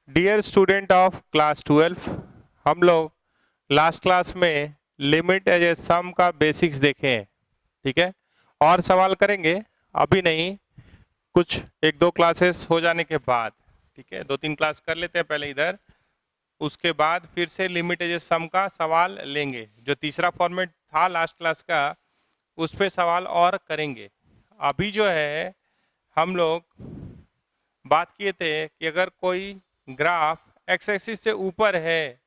Dear student of class 12, हम लोग last class में लिमिट एज ए सम का बेसिक्स देखे हैं। ठीक है, और सवाल करेंगे, अभी नहीं, कुछ एक दो क्लासेस हो जाने के बाद। ठीक है, दो तीन क्लास कर लेते हैं पहले इधर, उसके बाद फिर से लिमिट एज ए सम का सवाल लेंगे। जो तीसरा फॉर्मेट था लास्ट क्लास का, उस पे सवाल और करेंगे। अभी जो है हम लोग बात किए थे कि अगर कोई ग्राफ एक्स एक्सिस से ऊपर है,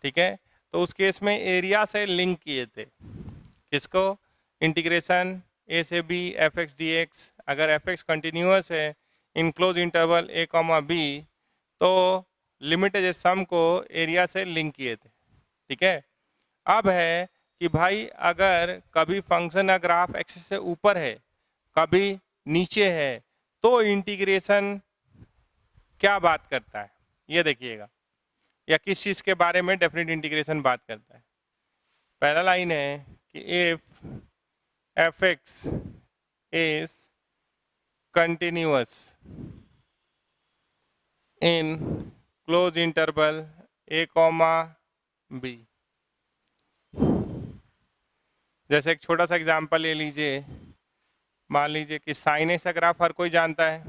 ठीक है, तो उस केस में एरिया से लिंक किए थे। किसको? इंटीग्रेशन ए से B F X D X. अगर एफ एक्स कंटिन्यूस है in close interval A comma B, तो लिमिट एज सम को एरिया से लिंक किए थे। ठीक है, अब है कि भाई अगर कभी फंक्शन या ग्राफ एक्सिस से ऊपर है, कभी नीचे है, तो इंटीग्रेशन क्या बात करता है, ये देखिएगा, या किस चीज के बारे में डेफिनेट इंटीग्रेशन बात करता है। पहला लाइन है कि if F x is continuous in close interval A comma B. जैसे एक छोटा सा एग्जांपल ले लीजिए, मान लीजिए कि साइन एक्स का ग्राफ हर कोई जानता है,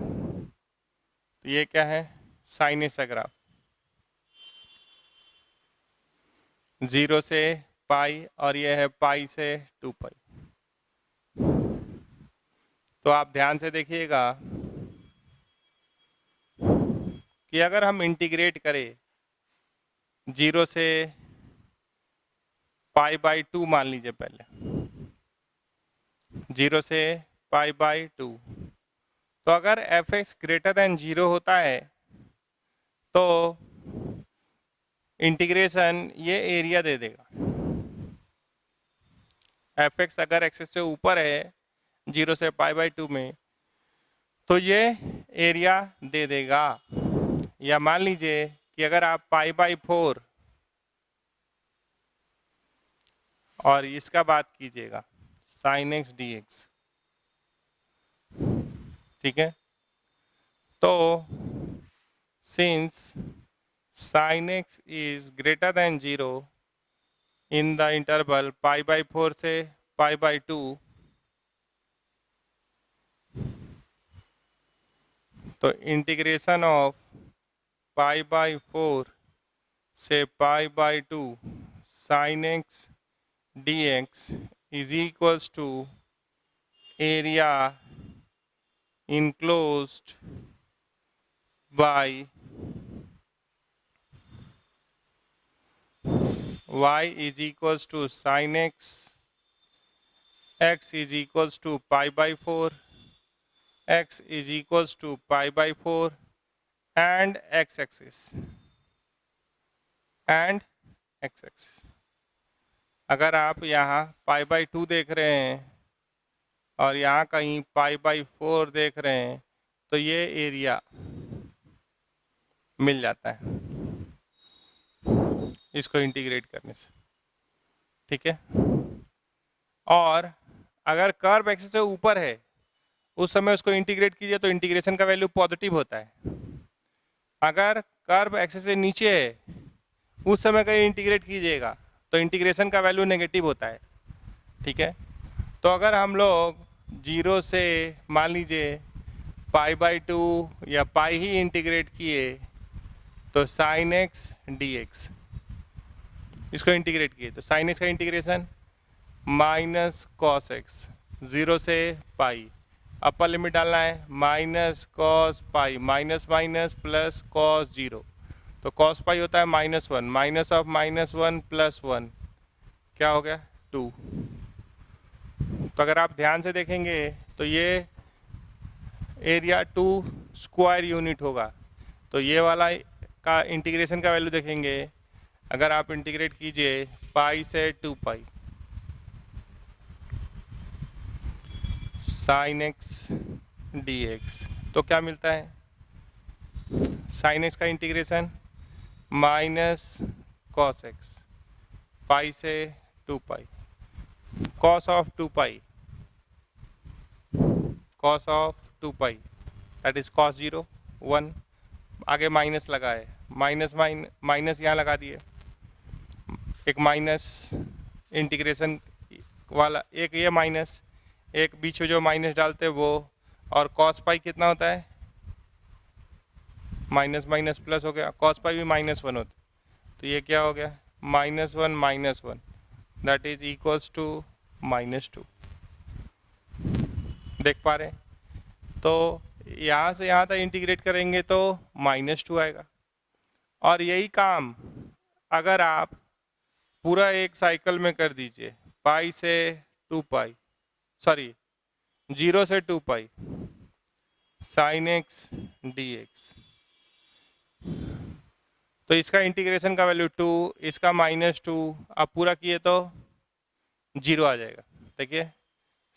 तो ये क्या है? साइन एक्स का ग्राफ 0 से पाई और ये है पाई से 2 पाई। तो आप ध्यान से देखिएगा कि अगर हम इंटीग्रेट करें 0 से पाई बाई 2, मान लीजिए पहले 0 से पाई बाई 2, तो अगर एफ एक्स ग्रेटर देन 0 होता है तो इंटीग्रेशन ये एरिया दे देगा। एफ एक्स अगर एक्सिस से ऊपर है 0 से पाई बाई 2 में, तो ये एरिया दे देगा। या मान लीजिए कि अगर आप पाई बाई 4 और इसका बात कीजिएगा साइन एक्स डी एक्स, ठीक है, तो since sine x is greater then 0 in the interval pi by 4 से पाई बाई 2, तो इंटीग्रेशन ऑफ पाई बाई 4 से pi by 2 sine X D X is equals to area enclosed by y is equals to sin x, x is equals to pi by 4, x is equals to pi by 4 and x axis and x axis। अगर आप यहाँ पाई by 2 देख रहे हैं और यहाँ कहीं पाई by 4 देख रहे हैं, तो ये एरिया मिल जाता है इसको इंटीग्रेट करने से। ठीक है, और अगर कर्व एक्सिस से ऊपर है उस समय उसको इंटीग्रेट कीजिए तो इंटीग्रेशन का वैल्यू पॉजिटिव होता है। अगर कर्व एक्सिस से नीचे है उस समय कहीं इंटीग्रेट कीजिएगा तो इंटीग्रेशन का वैल्यू नेगेटिव होता है। ठीक है, तो अगर हम लोग 0 से मान लीजिए पाई बाई 2 या पाई ही इंटीग्रेट किए, तो साइन एक्स डी एक्स इसको इंटीग्रेट किए तो साइन एक्स का इंटीग्रेशन माइनस कॉस एक्स 0 से पाई, अपर लिमिट डालना है minus cos pi, minus minus plus cos 0, तो कॉस पाई होता है -1, माइनस ऑफ -1 प्लस 1 क्या हो गया 2। तो अगर आप ध्यान से देखेंगे तो ये एरिया 2 स्क्वायर यूनिट होगा। तो ये वाला का इंटीग्रेशन का वैल्यू देखेंगे, अगर आप इंटीग्रेट कीजिए पाई से 2 pi sine X D X, तो क्या मिलता है? साइन एक्स का integration minus cos X pi से 2 pi, cos of 2 pi, cos of 2 pi that is cos 0 1 आगे माइनस लगा है, माइनस यहाँ लगा दिए, एक माइनस इंटीग्रेशन वाला, एक ये माइनस, एक बीच में जो माइनस डालते हैं वो, और कॉस पाई कितना होता है, माइनस माइनस प्लस हो गया, कॉस पाई भी -1 होता है, तो ये क्या हो गया, -1 दैट इज इक्वल्स टू -2। देख पा रहे हैं? तो यहाँ से यहाँ तक इंटीग्रेट करेंगे तो -2 आएगा। और यही काम अगर आप पूरा एक साइकिल में कर दीजिए, पाई से 2 पाई, सॉरी 0 से 2 पाई sin x dx, तो इसका इंटीग्रेशन का वैल्यू 2, इसका -2, अब पूरा किए तो 0 आ जाएगा। देखिए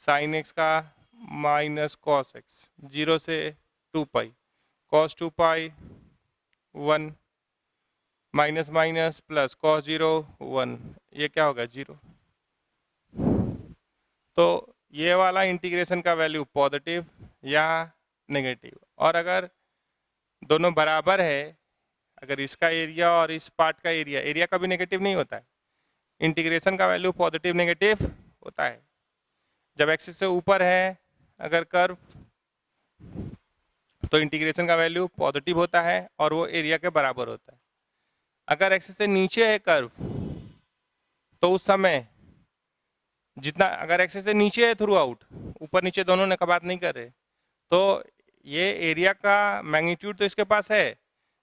sin x का माइनस cos x, 0 से 2 पाई, cos 2 पाई 1, माइनस माइनस प्लस cos 0 1, ये क्या होगा 0। तो ये वाला इंटीग्रेशन का वैल्यू पॉजिटिव या नेगेटिव, और अगर दोनों बराबर है, अगर इसका एरिया और इस पार्ट का एरिया, एरिया कभी नेगेटिव नहीं होता है, इंटीग्रेशन का वैल्यू पॉजिटिव नेगेटिव होता है। जब एक्सिस से ऊपर है अगर कर्व, तो इंटीग्रेशन का वैल्यू पॉजिटिव होता है और वो एरिया के बराबर होता है। अगर एक्सिस से नीचे है कर्व, तो उस समय जितना, अगर एक्सिस से नीचे है थ्रू आउट, ऊपर नीचे दोनों ने का बात नहीं कर रहे, तो ये एरिया का मैग्नीट्यूड तो इसके पास है,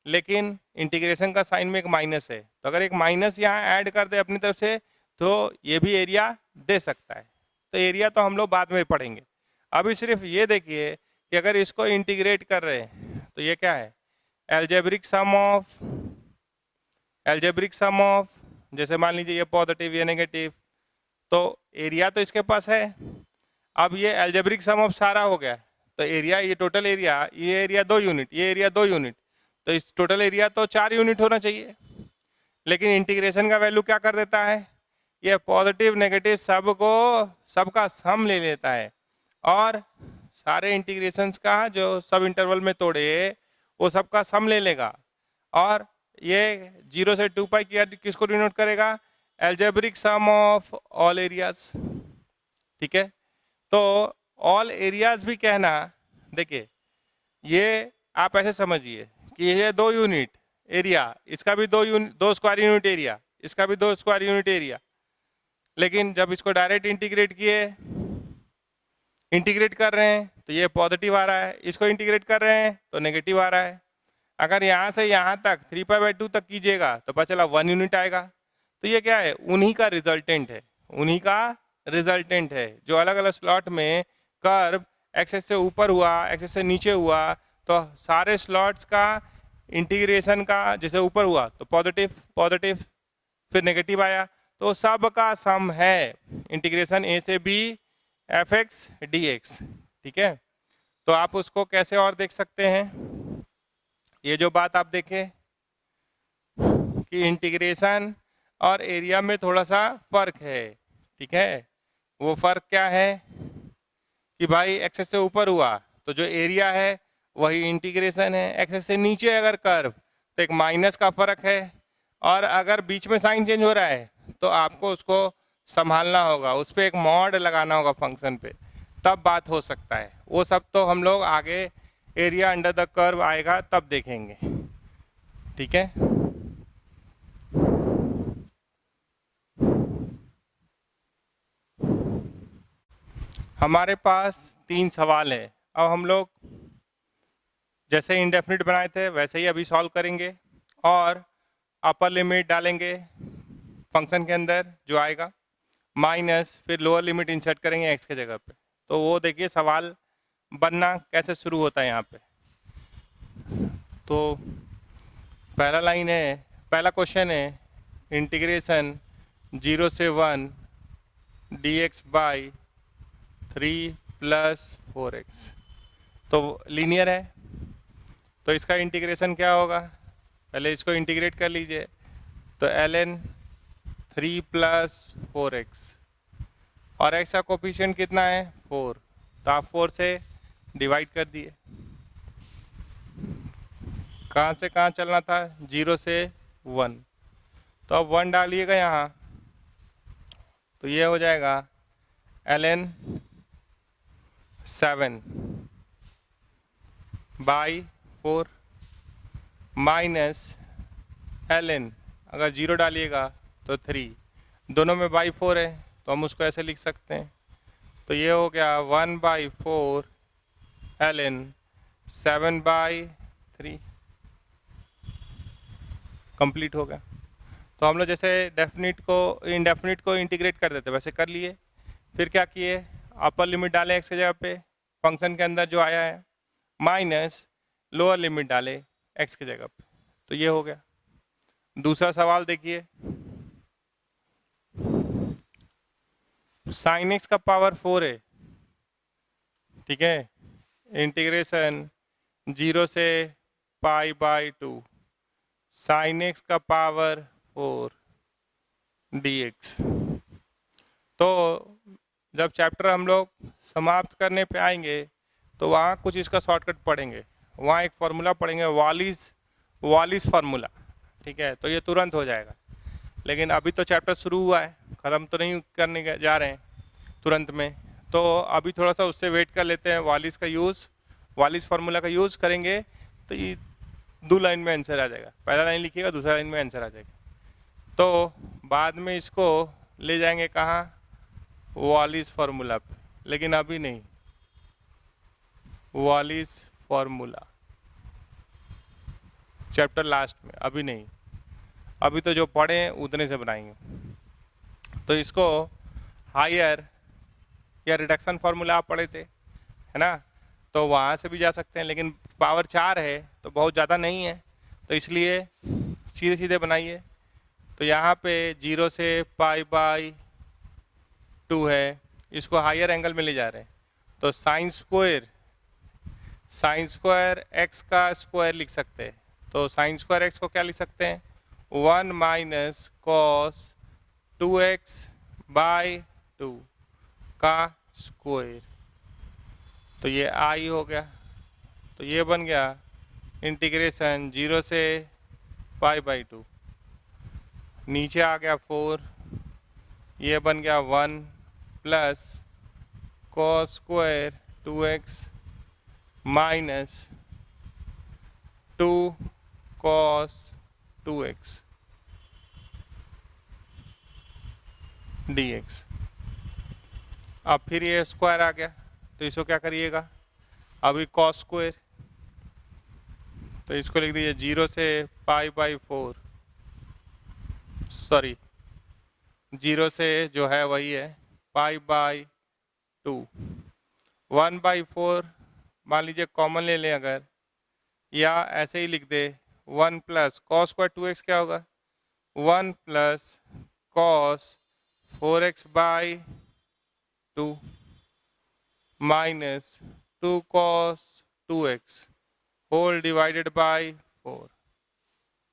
लेकिन इंटीग्रेशन का साइन में एक माइनस है, तो अगर एक माइनस यहाँ ऐड कर दे अपनी तरफ से, तो ये भी एरिया दे सकता है। तो एरिया तो हम लोग बाद में पढ़ेंगे, अभी सिर्फ ये देखिए कि अगर इसको इंटीग्रेट कर रहे हैं तो ये क्या है, एल्जेब्रिक सम ऑफ, जैसे मान लीजिए ये पॉजिटिव ये नेगेटिव, तो एरिया तो इसके पास है। अब ये एल्जेब्रिक सम ऑफ सारा हो गया, तो एरिया, ये टोटल एरिया, ये एरिया 2 यूनिट, ये एरिया 2 यूनिट, तो इस टोटल एरिया तो 4 यूनिट होना चाहिए। लेकिन इंटीग्रेशन का वैल्यू क्या कर देता है, ये पॉजिटिव नेगेटिव सबका सम ले लेता है, और सारे इंटीग्रेशंस का जो सब इंटरवल में तोड़े वो सबका सम ले लेगा, और ये 0 से 2 पाई किसको डिनोट करेगा, algebraic sum of all areas. ठीक है, तो ऑल एरियाज भी कहना, देखिए ये आप ऐसे समझिए कि ये 2 यूनिट एरिया, इसका भी 2 स्क्वायर यूनिट एरिया, इसका भी 2 स्क्वायर यूनिट एरिया, लेकिन जब इसको डायरेक्ट इंटीग्रेट कर रहे हैं तो ये पॉजिटिव आ रहा है, इसको इंटीग्रेट कर रहे हैं तो नेगेटिव आ रहा है। अगर यहाँ से यहाँ तक 3π/2 तक कीजिएगा तो पता चला 1 यूनिट आएगा। तो ये क्या है, उन्हीं का रिजल्टेंट है, जो अलग अलग स्लॉट में कर्व एक्सेस से ऊपर हुआ, एक्सेस से नीचे हुआ, तो सारे स्लॉट्स का इंटीग्रेशन का, जैसे ऊपर हुआ तो पॉजिटिव फिर नेगेटिव आया, तो सब का सम है इंटीग्रेशन a से b fx dx। ठीक है, तो आप उसको कैसे और देख सकते हैं, ये जो बात आप देखें कि इंटीग्रेशन और एरिया में थोड़ा सा फर्क है। ठीक है, वो फर्क क्या है कि भाई एक्सेस से ऊपर हुआ तो जो एरिया है वही इंटीग्रेशन है, एक्सेस से नीचे अगर कर्व तो एक माइनस का फर्क है, और अगर बीच में साइन चेंज हो रहा है तो आपको उसको संभालना होगा, उस पर एक मॉड लगाना होगा फंक्शन पे, तब बात हो सकता है। वो सब तो हम लोग आगे एरिया अंडर द कर्व आएगा तब देखेंगे। ठीक है, हमारे पास 3 सवाल है, अब हम लोग जैसे इंडेफिनिट बनाए थे वैसे ही अभी सॉल्व करेंगे, और अपर लिमिट डालेंगे फंक्शन के अंदर जो आएगा, माइनस फिर लोअर लिमिट इंसर्ट करेंगे एक्स के जगह पे। तो वो देखिए सवाल बनना कैसे शुरू होता है यहाँ पे। तो पहला क्वेश्चन है इंटीग्रेशन 0 से 1 dx बाई 3 + 4x, तो लीनियर है, तो इसका इंटीग्रेशन क्या होगा, पहले इसको इंटीग्रेट कर लीजिए, तो ln 3 + 4x, और x का कोफिशिएंट कितना है 4, तो आप 4 से डिवाइड कर दिए, कहाँ से कहाँ चलना था, 0 से 1, तो अब 1 डालिएगा यहाँ, तो ये हो जाएगा ln 7 बाई 4 माइनस ln, अगर 0 डालिएगा तो 3, दोनों में बाई 4 है तो हम उसको ऐसे लिख सकते हैं, तो ये हो गया 1/4 ln 7/3, कंप्लीट हो गया। तो हम लोग जैसे डेफिनिट को इनडेफिनिट को इंटीग्रेट कर देते वैसे कर लिए, फिर क्या किए, अपर लिमिट डाले x की जगह पे फंक्शन के अंदर जो आया है, माइनस लोअर लिमिट डाले x की जगह पे, तो ये हो गया। दूसरा सवाल देखिए, साइन x का पावर 4 है, ठीक है, इंटीग्रेशन 0 से π/2 साइन x का पावर 4 dx। तो जब चैप्टर हम लोग समाप्त करने पे आएंगे तो वहाँ कुछ इसका शॉर्टकट पढ़ेंगे, वहाँ एक फार्मूला पढ़ेंगे वालिस फार्मूला, ठीक है, तो ये तुरंत हो जाएगा। लेकिन अभी तो चैप्टर शुरू हुआ है, ख़त्म तो नहीं करने जा रहे हैं तुरंत में, तो अभी थोड़ा सा उससे वेट कर लेते हैं। वालिस फार्मूला का यूज़ करेंगे तो ये 2 लाइन में आंसर आ जाएगा, पहला लाइन लिखिएगा दूसरा लाइन में आंसर आ जाएगा। तो बाद में इसको ले जाएंगे कहाँ, वालिस फार्मूला पे, लेकिन अभी नहीं, वालिस फार्मूला चैप्टर लास्ट में, अभी नहीं, अभी तो जो पढ़े हैं उतने से बनाएंगे। तो इसको हायर या रिडक्शन फार्मूला आप पढ़े थे, है ना, तो वहाँ से भी जा सकते हैं, लेकिन पावर 4 है तो बहुत ज़्यादा नहीं है, तो इसलिए सीधे सीधे बनाइए। तो यहाँ पे 0 से π/2 है, इसको हायर एंगल में ले जा रहे हैं, तो साइन स्क्वायर x का स्क्वायर लिख सकते हैं। तो साइन स्क्वायर x को क्या लिख सकते हैं, 1 माइनस कॉस 2x/2 का स्क्वायर, तो ये i हो गया, तो ये बन गया इंटीग्रेशन 0 से π/2, नीचे आ गया 4, ये बन गया 1 plus cos square 2x minus 2 cos 2x dx। अब फिर ये स्क्वायर आ गया, तो इसको क्या करिएगा, अभी कॉस स्क्वायर, तो इसको लिख दीजिए 0 से π/4, सॉरी 0 से जो है वही है π/2, 1/4 मान लीजिए कॉमन ले लें अगर, या ऐसे ही लिख दे 1 प्लस कॉस स्क्वायर 2x क्या होगा, 1 plus cos 4x/2 minus 2 cos 2x whole divided by 4,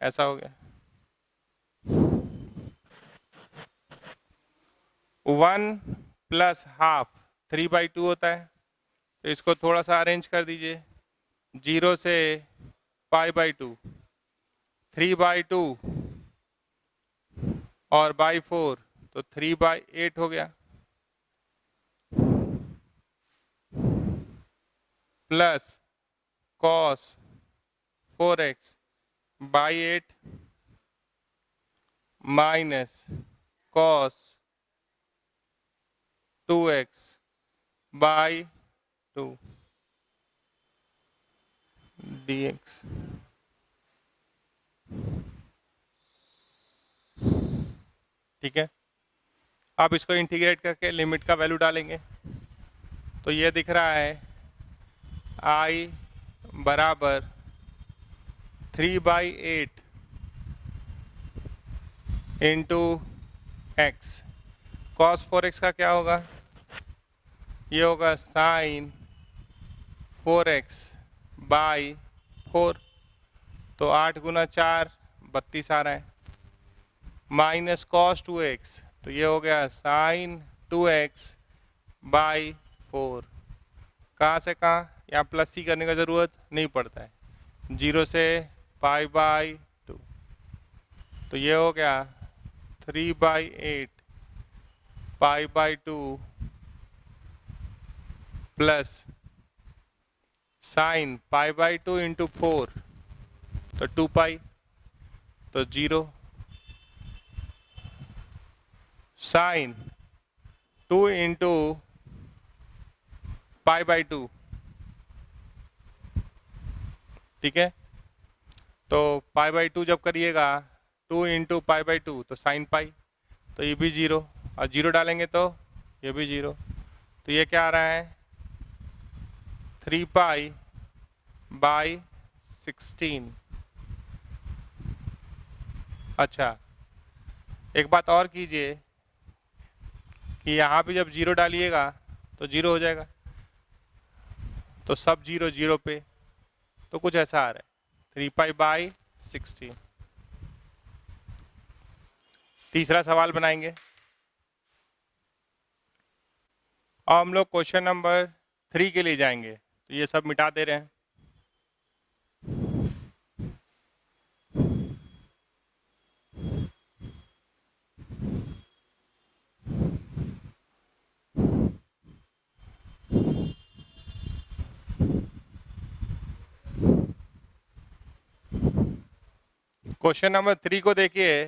ऐसा हो गया। 1 प्लस हाफ 3/2 होता है, तो इसको थोड़ा सा अरेंज कर दीजिए, 0 से π/2, 3/2 और बाई 4, तो 3/8 हो गया, plus cos 4x/8 minus cos 2x/2 dx। ठीक है, अब इसको इंटीग्रेट करके लिमिट का वैल्यू डालेंगे, तो ये दिख रहा है i बराबर 3/8 इंटू एक्स, कॉस 4x का क्या होगा, ये होगा साइन 4x/4, तो 8 गुना 4 32 आ रहा है, माइनस कॉस 2x, तो ये हो गया साइन 2x/4, कहाँ से कहाँ, यहाँ प्लस सी करने का ज़रूरत नहीं पड़ता है, 0 से पाई बाई 2, तो ये हो गया 3/8 पाई by 2 plus sine pi by 2 into 4, तो 2 पाई, तो 0 साइन 2 इंटू पाई बाई 2, ठीक है। तो पाई बाई 2 जब करिएगा 2 इंटू पाई बाई 2, तो साइन पाई, तो ये भी 0, और 0 डालेंगे तो ये भी 0, तो ये क्या आ रहा है 3 पाई बाई 16। अच्छा, एक बात और कीजिए कि यहाँ भी जब 0 डालिएगा तो 0 हो जाएगा, तो सब 0 0 पे, तो कुछ ऐसा आ रहा है 3 पाई बाई 16। तीसरा सवाल बनाएंगे और हम लोग क्वेश्चन नंबर 3 के लिए जाएंगे, तो ये सब मिटा दे रहे हैं। क्वेश्चन नंबर 3 को देखिए,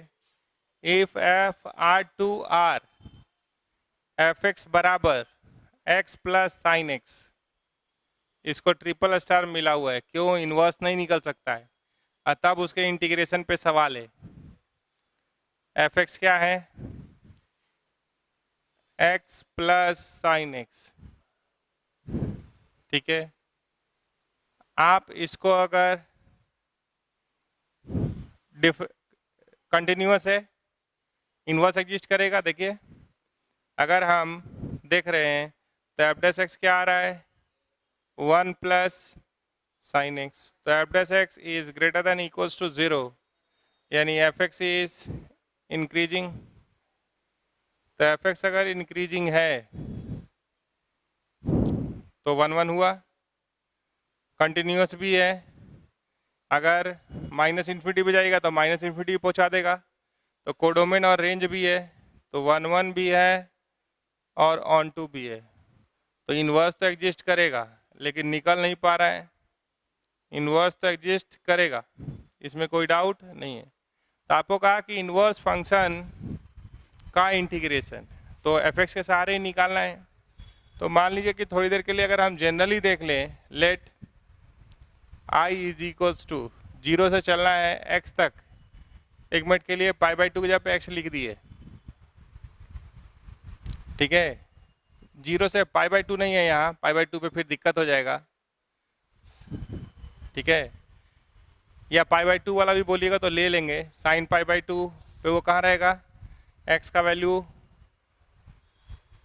if F R to R F X बराबर एक्स प्लस साइन एक्स, इसको ट्रिपल स्टार मिला हुआ है, क्यों इनवर्स नहीं निकल सकता है, तब उसके इंटीग्रेशन पे सवाल है। एफ एक्स क्या है, एक्स प्लस साइन एक्स, ठीक है। आप इसको अगर कंटिन्यूअस है, इनवर्स एग्जिस्ट करेगा। देखिए अगर हम देख रहे हैं तो एफ डैश एक्स क्या आ रहा है 1 प्लस साइन एक्स, तो f dash x is greater than equals to 0, यानी एफ एक्स इज इंक्रीजिंग। तो एफ एक्स अगर इंक्रीजिंग है तो 1 1 हुआ, कंटिन्यूअस भी है, अगर माइनस इन्फिनिटी पे जाएगा तो माइनस इन्फिनिटी पहुंचा देगा, तो कोडोमेन और रेंज भी है, तो 1 1 भी है और ऑन टू भी है, तो इन्वर्स तो एग्जिस्ट करेगा लेकिन निकल नहीं पा रहा है। इन्वर्स तो एग्जिस्ट करेगा, इसमें कोई डाउट नहीं है। तो आपको कहा कि इन्वर्स फंक्शन का इंटीग्रेशन, तो एफ एक्स के सहारे ही निकालना है। तो मान लीजिए कि थोड़ी देर के लिए अगर हम जनरली देख लें, let I is equals to 0 से चलना है एक्स तक, एक मिनट के लिए पाई बाई 2 की जगह पे एक्स लिख दिए, ठीक है। 0 से पाई बाई 2 नहीं है यहाँ, पाई बाई 2 पे फिर दिक्कत हो जाएगा, ठीक है। या पाई बाई 2 वाला भी बोलिएगा तो ले लेंगे, साइन पाई बाई 2 पे वो कहाँ रहेगा, एक्स का वैल्यू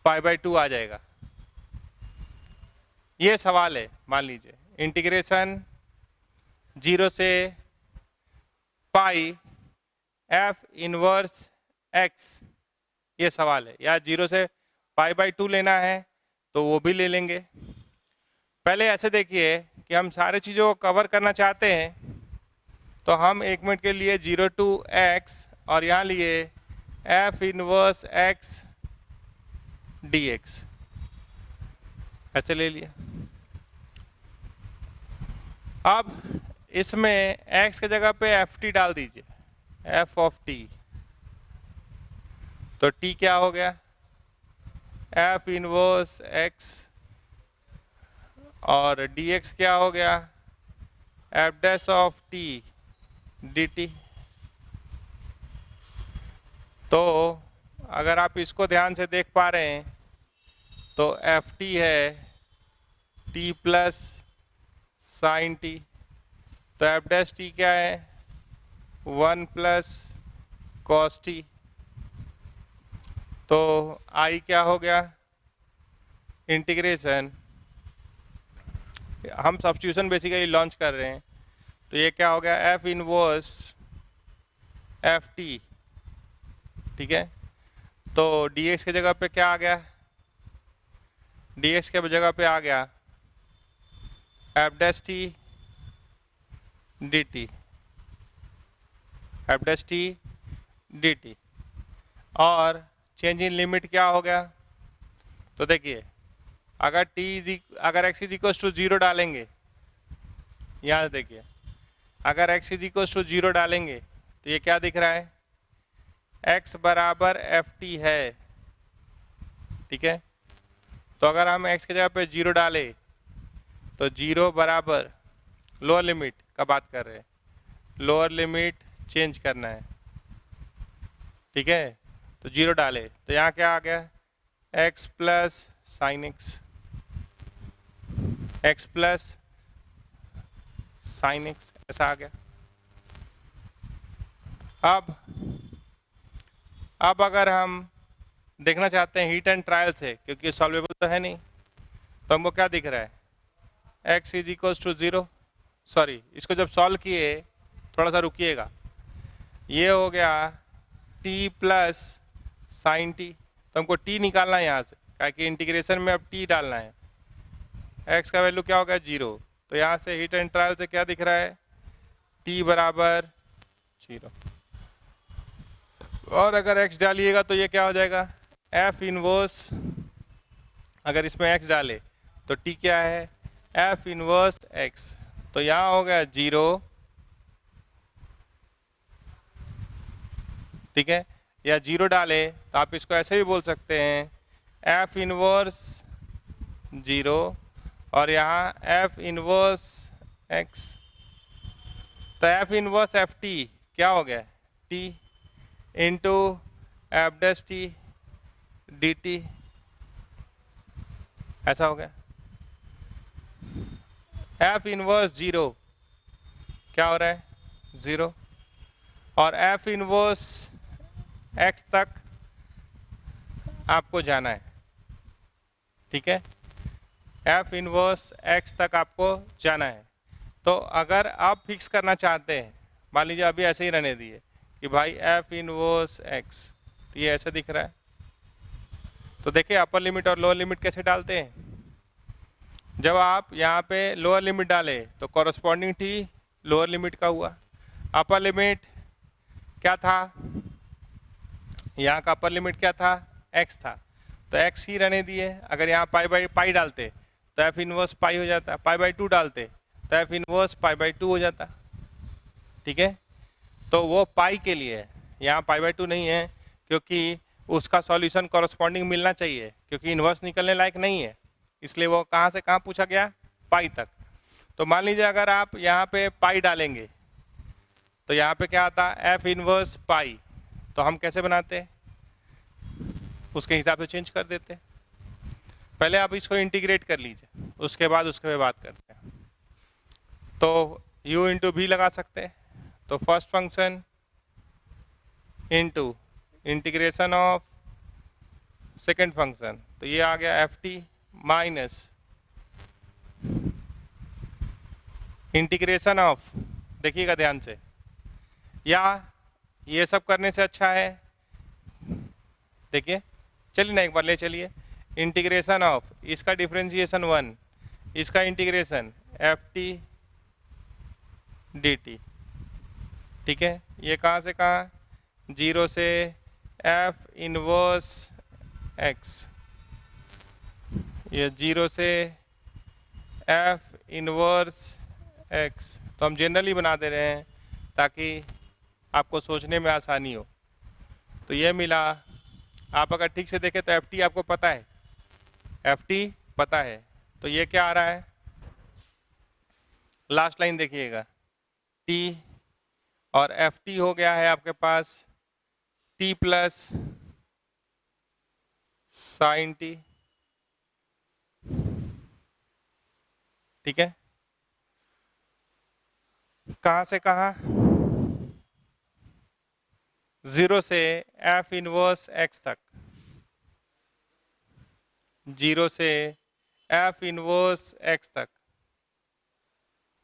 पाई बाई 2 आ जाएगा। ये सवाल है, मान लीजिए इंटीग्रेशन 0 से पाई एफ इनवर्स एक्स, ये सवाल है, या 0 से पाई बाई 2 लेना है तो वो भी ले लेंगे। पहले ऐसे देखिए कि हम सारे चीज़ों को कवर करना चाहते हैं, तो हम एक मिनट के लिए 0 टू एक्स और यहाँ लिए F inverse x D x, ऐसे ले लिया। अब इसमें x की जगह पे एफ टी डाल दीजिए, एफ ऑफ टी, तो t क्या हो गया एफ इनवर्स x, और dx क्या हो गया F dash of T d T. तो अगर आप इसको ध्यान से देख पा रहे हैं तो एफ टी है t प्लस साइन टी, तो एफ डैश टी क्या है 1 प्लस कॉस टी, तो आई क्या हो गया इंटीग्रेशन, हम सब्स्टिट्यूशन बेसिकली लॉन्च कर रहे हैं, तो ये क्या हो गया एफ इनवर्स एफ टी, ठीक है। तो dx की जगह पे क्या आ गया, dx के जगह पे आ गया F dash T d T, F dash T d t. और चेंज इन लिमिट क्या हो गया, तो देखिए अगर अगर एक्स इज इक्वल टू 0 डालेंगे, यहाँ देखिए अगर x इज इक्वल टू 0 डालेंगे तो ये क्या दिख रहा है, x बराबर एफ टी है। ठीक है, तो अगर हम x की जगह पे 0 डाले तो 0 बराबर लोअर लिमिट का बात कर रहे हैं, लोअर लिमिट चेंज करना है। ठीक है, तो 0 डाले तो यहाँ क्या आ गया, x plus sine x plus sine x, ऐसा आ गया। अब अगर हम देखना चाहते हैं हीट एंड ट्रायल से, क्योंकि सॉल्वेबल तो है नहीं, तो हमको क्या दिख रहा है, x is equal to 0, sorry इसको जब सॉल्व किए, थोड़ा सा रुकिएगा, ये हो गया t प्लस साइन टी, तो हमको t निकालना है यहाँ से, क्या कि इंटीग्रेशन में अब t डालना है, x का वैल्यू क्या हो गया 0, तो यहाँ से हीट एंड ट्रायल से क्या दिख रहा है, t बराबर 0। और अगर x डालिएगा तो ये क्या हो जाएगा, f इनवर्स, अगर इसमें x डाले तो t क्या है, f इनवर्स x, तो यहाँ हो गया 0। ठीक है, या 0 डाले तो आप इसको ऐसे भी बोल सकते हैं f इनवर्स 0 और यहाँ f इनवर्स x, तो f इनवर्स एफ टी क्या हो गया, t into F dash T d T, ऐसा हो गया। f इनवर्स 0 क्या हो रहा है 0, और f इनवर्स x तक आपको जाना है। ठीक है, f इनवर्स x तक आपको जाना है। तो अगर आप फिक्स करना चाहते हैं, मान लीजिए अभी ऐसे ही रहने दिए कि भाई f इनवर्स x, तो ये ऐसे दिख रहा है, तो देखिए अपर लिमिट और लोअर लिमिट कैसे डालते हैं। जब आप यहाँ पे लोअर लिमिट डाले तो कॉरस्पॉन्डिंग टी लोअर लिमिट का हुआ, अपर लिमिट क्या था, यहाँ का अपर लिमिट क्या था, x था, तो x ही रहने दिए। अगर यहाँ पाई बाई पाई डालते तो f इनवर्स पाई हो जाता, पाई बाई 2 डालते तो f इनवर्स पाई बाई 2 हो जाता। ठीक है, तो वो पाई के लिए है, यहाँ पाई बाई 2 नहीं है, क्योंकि उसका सॉल्यूशन कॉरस्पॉन्डिंग मिलना चाहिए, क्योंकि इन्वर्स निकलने लायक नहीं है, इसलिए वो कहाँ से कहाँ पूछा गया, पाई तक। तो मान लीजिए अगर आप यहाँ पे पाई डालेंगे तो यहाँ पे क्या आता है, f इनवर्स पाई, तो हम कैसे बनाते, उसके हिसाब से चेंज कर देते। पहले आप इसको इंटीग्रेट कर लीजिए, उसके बाद उसके पे बात करते हैं। तो u इंटू भी लगा सकते हैं, तो first function into integration of second function, तो ये आ गया F T minus integration of, देखिएगा ध्यान से, या ये सब करने से अच्छा है, देखिए चलिए ना एक बार ले चलिए, इंटीग्रेशन ऑफ इसका डिफ्रेंशिएशन 1, इसका integration F t d T. ठीक है, ये कहाँ से कहाँ, 0 से f इनवर्स x, ये 0 से f इनवर्स x, तो हम जनरली बना दे रहे हैं ताकि आपको सोचने में आसानी हो। तो ये मिला, आप अगर ठीक से देखें तो ft आपको पता है, ft पता है, तो ये क्या आ रहा है, लास्ट लाइन देखिएगा, t और एफ टी हो गया है आपके पास t प्लस साइन टी। ठीक है, कहाँ से कहाँ, 0 से f इनवर्स x तक, 0 से f इनवर्स x तक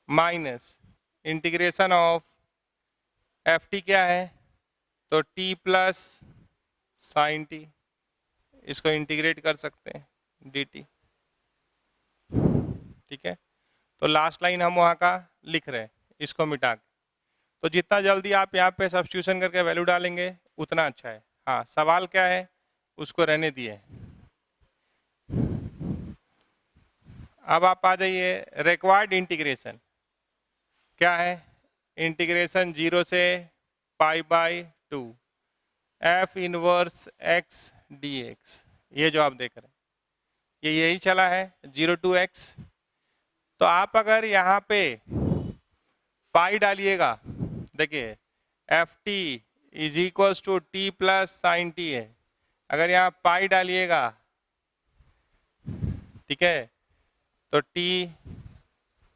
minus integration of f T क्या है, तो t प्लस साइन टी, इसको इंटीग्रेट कर सकते हैं डी टी। ठीक है, तो लास्ट लाइन हम वहाँ का लिख रहे हैं, इसको मिटा के, तो जितना जल्दी आप यहाँ पे सब्स्टिट्यूशन करके वैल्यू डालेंगे उतना अच्छा है। हाँ, सवाल क्या है उसको रहने दिए। अब आप आ जाइए, रिक्वायर्ड इंटीग्रेशन क्या है? इंटीग्रेशन 0 से π/2 f इनवर्स x dx, ये जो आप देख रहे हैं ये यही चला है 0 to x। तो आप अगर यहाँ पे पाई डालिएगा, देखिए f t is equals to t plus sine t है, अगर यहाँ पाई डालिएगा, ठीक है, तो टी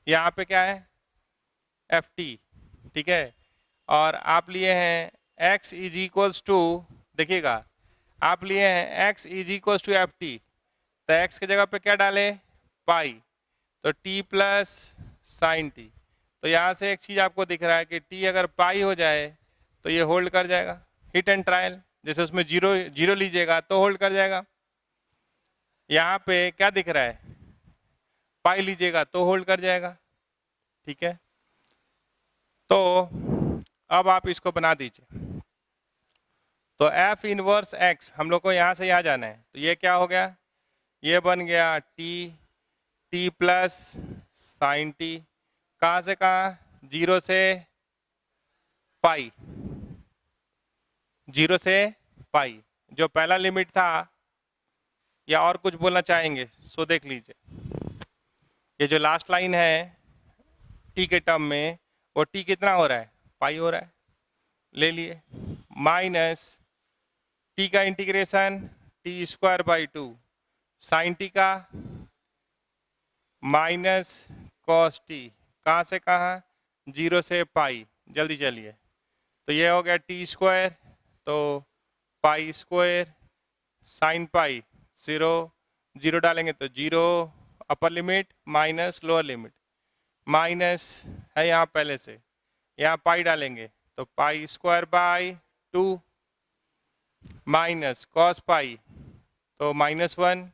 यहाँ पे क्या है एफ टी, ठीक है, और आप लिए हैं x इज इक्वल्स टू, देखिएगा आप लिए हैं x is equals to f t, तो x की जगह पे क्या डालें पाई, तो t प्लस साइन टी। तो यहाँ से एक चीज आपको दिख रहा है कि t अगर पाई हो जाए तो ये होल्ड कर जाएगा, हिट एंड ट्रायल, जैसे उसमें जीरो जीरो लीजिएगा तो होल्ड कर जाएगा। यहाँ पे क्या दिख रहा है पाई लीजिएगा तो होल्ड कर जाएगा, ठीक है। तो अब आप इसको बना दीजिए, तो f इनवर्स x हम लोग को यहाँ से यहाँ जाना है, तो ये क्या हो गया, ये बन गया t प्लस साइन टी, कहाँ से कहाँ 0 से पाई, 0 से पाई जो पहला लिमिट था, या और कुछ बोलना चाहेंगे सो देख लीजिए। ये जो लास्ट लाइन है t के टर्म में वो t कितना हो रहा है पाई हो रहा है, ले लिए, माइनस t का इंटीग्रेशन t²/2 साइन टी का माइनस कॉस टी, कहाँ से कहाँ 0 से पाई, जल्दी चलिए, तो ये हो गया t², तो पाई स्क्वायर साइन पाई 0 0 डालेंगे तो 0 upper limit minus lower limit, minus है यहाँ पहले से, यहाँ पाई डालेंगे तो π²/2 माइनस कॉस पाई तो -1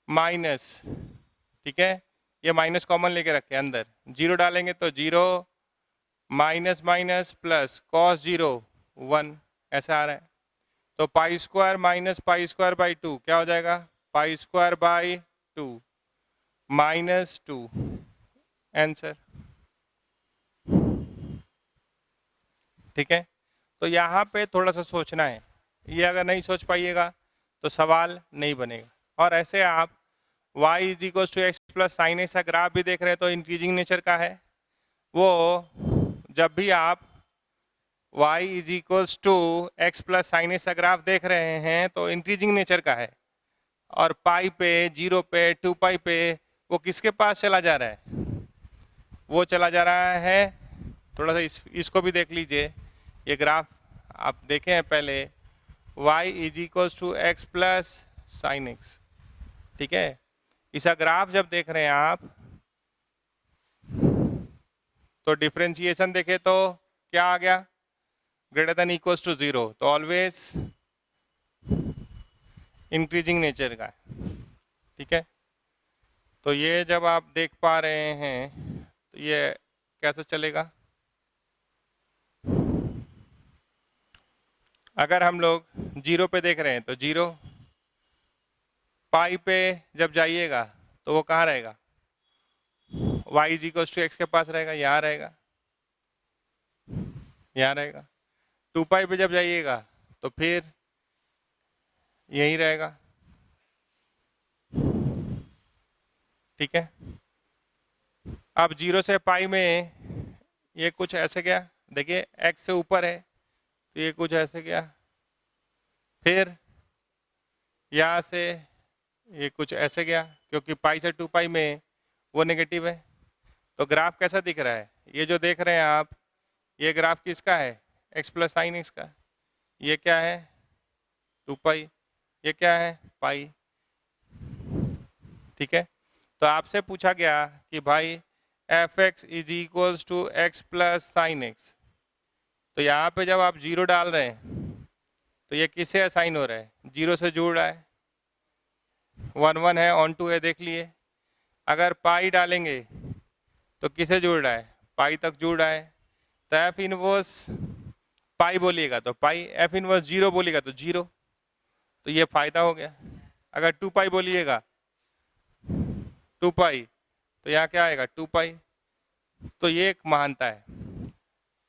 माइनस, ठीक है, ये माइनस कॉमन लेके रखे अंदर, 0 डालेंगे तो 0 माइनस माइनस प्लस कॉस 0 1 ऐसा आ रहा है, तो π² माइनस π²/2 क्या हो जाएगा π²/2 -2 आंसर, ठीक है। तो यहाँ पे थोड़ा सा सोचना है, ये अगर नहीं सोच पाइएगा तो सवाल नहीं बनेगा। और ऐसे आप y is equal to x plus sine x का ग्राफ भी देख रहे हैं तो इंक्रीजिंग नेचर का है, वो जब भी आप y is equal to x plus sine x का ग्राफ देख रहे हैं तो इंक्रीजिंग नेचर का है, और पाई पे 0 पे 2 पाई पे वो किसके पास चला जा रहा है, वो चला जा रहा है, थोड़ा सा इसको भी देख लीजिए, ये ग्राफ आप देखे हैं पहले, y is equal to x plus sine x, ठीक है। इसका ग्राफ जब देख रहे हैं आप तो डिफरेंशिएशन देखे तो क्या आ गया ग्रेटर देन इक्वल टू 0, तो ऑलवेज इंक्रीजिंग नेचर का, ठीक है। तो ये जब आप देख पा रहे हैं तो ये कैसे चलेगा, अगर हम लोग 0 पे देख रहे हैं तो 0, पाई पे जब जाइएगा तो वो कहाँ रहेगा, y is equal to x के पास रहेगा, यहाँ रहेगा, यहाँ रहेगा, 2 पाई पे जब जाइएगा तो फिर यही रहेगा, ठीक है। अब 0 से पाई में ये कुछ ऐसे गया, देखिए x से ऊपर है तो ये कुछ ऐसे गया, फिर यहाँ से ये कुछ ऐसे गया, क्योंकि पाई से 2 पाई में वो नेगेटिव है। तो ग्राफ कैसा दिख रहा है, ये जो देख रहे हैं आप, ये ग्राफ किसका है x प्लस साइन एक्स का, ये क्या है 2 पाई, ये क्या है पाई, ठीक है। तो आपसे पूछा गया कि भाई f x is equals to x plus sine x, तो यहाँ पे जब आप 0 डाल रहे हैं तो ये किससे असाइन हो रहा है, 0 से जुड़ रहा है, 1 1 है, ऑन टू है, देख लिए। अगर पाई डालेंगे तो किसे जुड़ रहा है, पाई तक जुड़ रहा है, तो एफ इनवर्स पाई बोलिएगा तो पाई, एफ इनवर्स 0 बोलिएगा तो 0, तो ये फायदा हो गया। अगर 2 पाई बोलिएगा 2 पाई, तो यहाँ क्या आएगा 2 पाई। तो ये एक महानता है।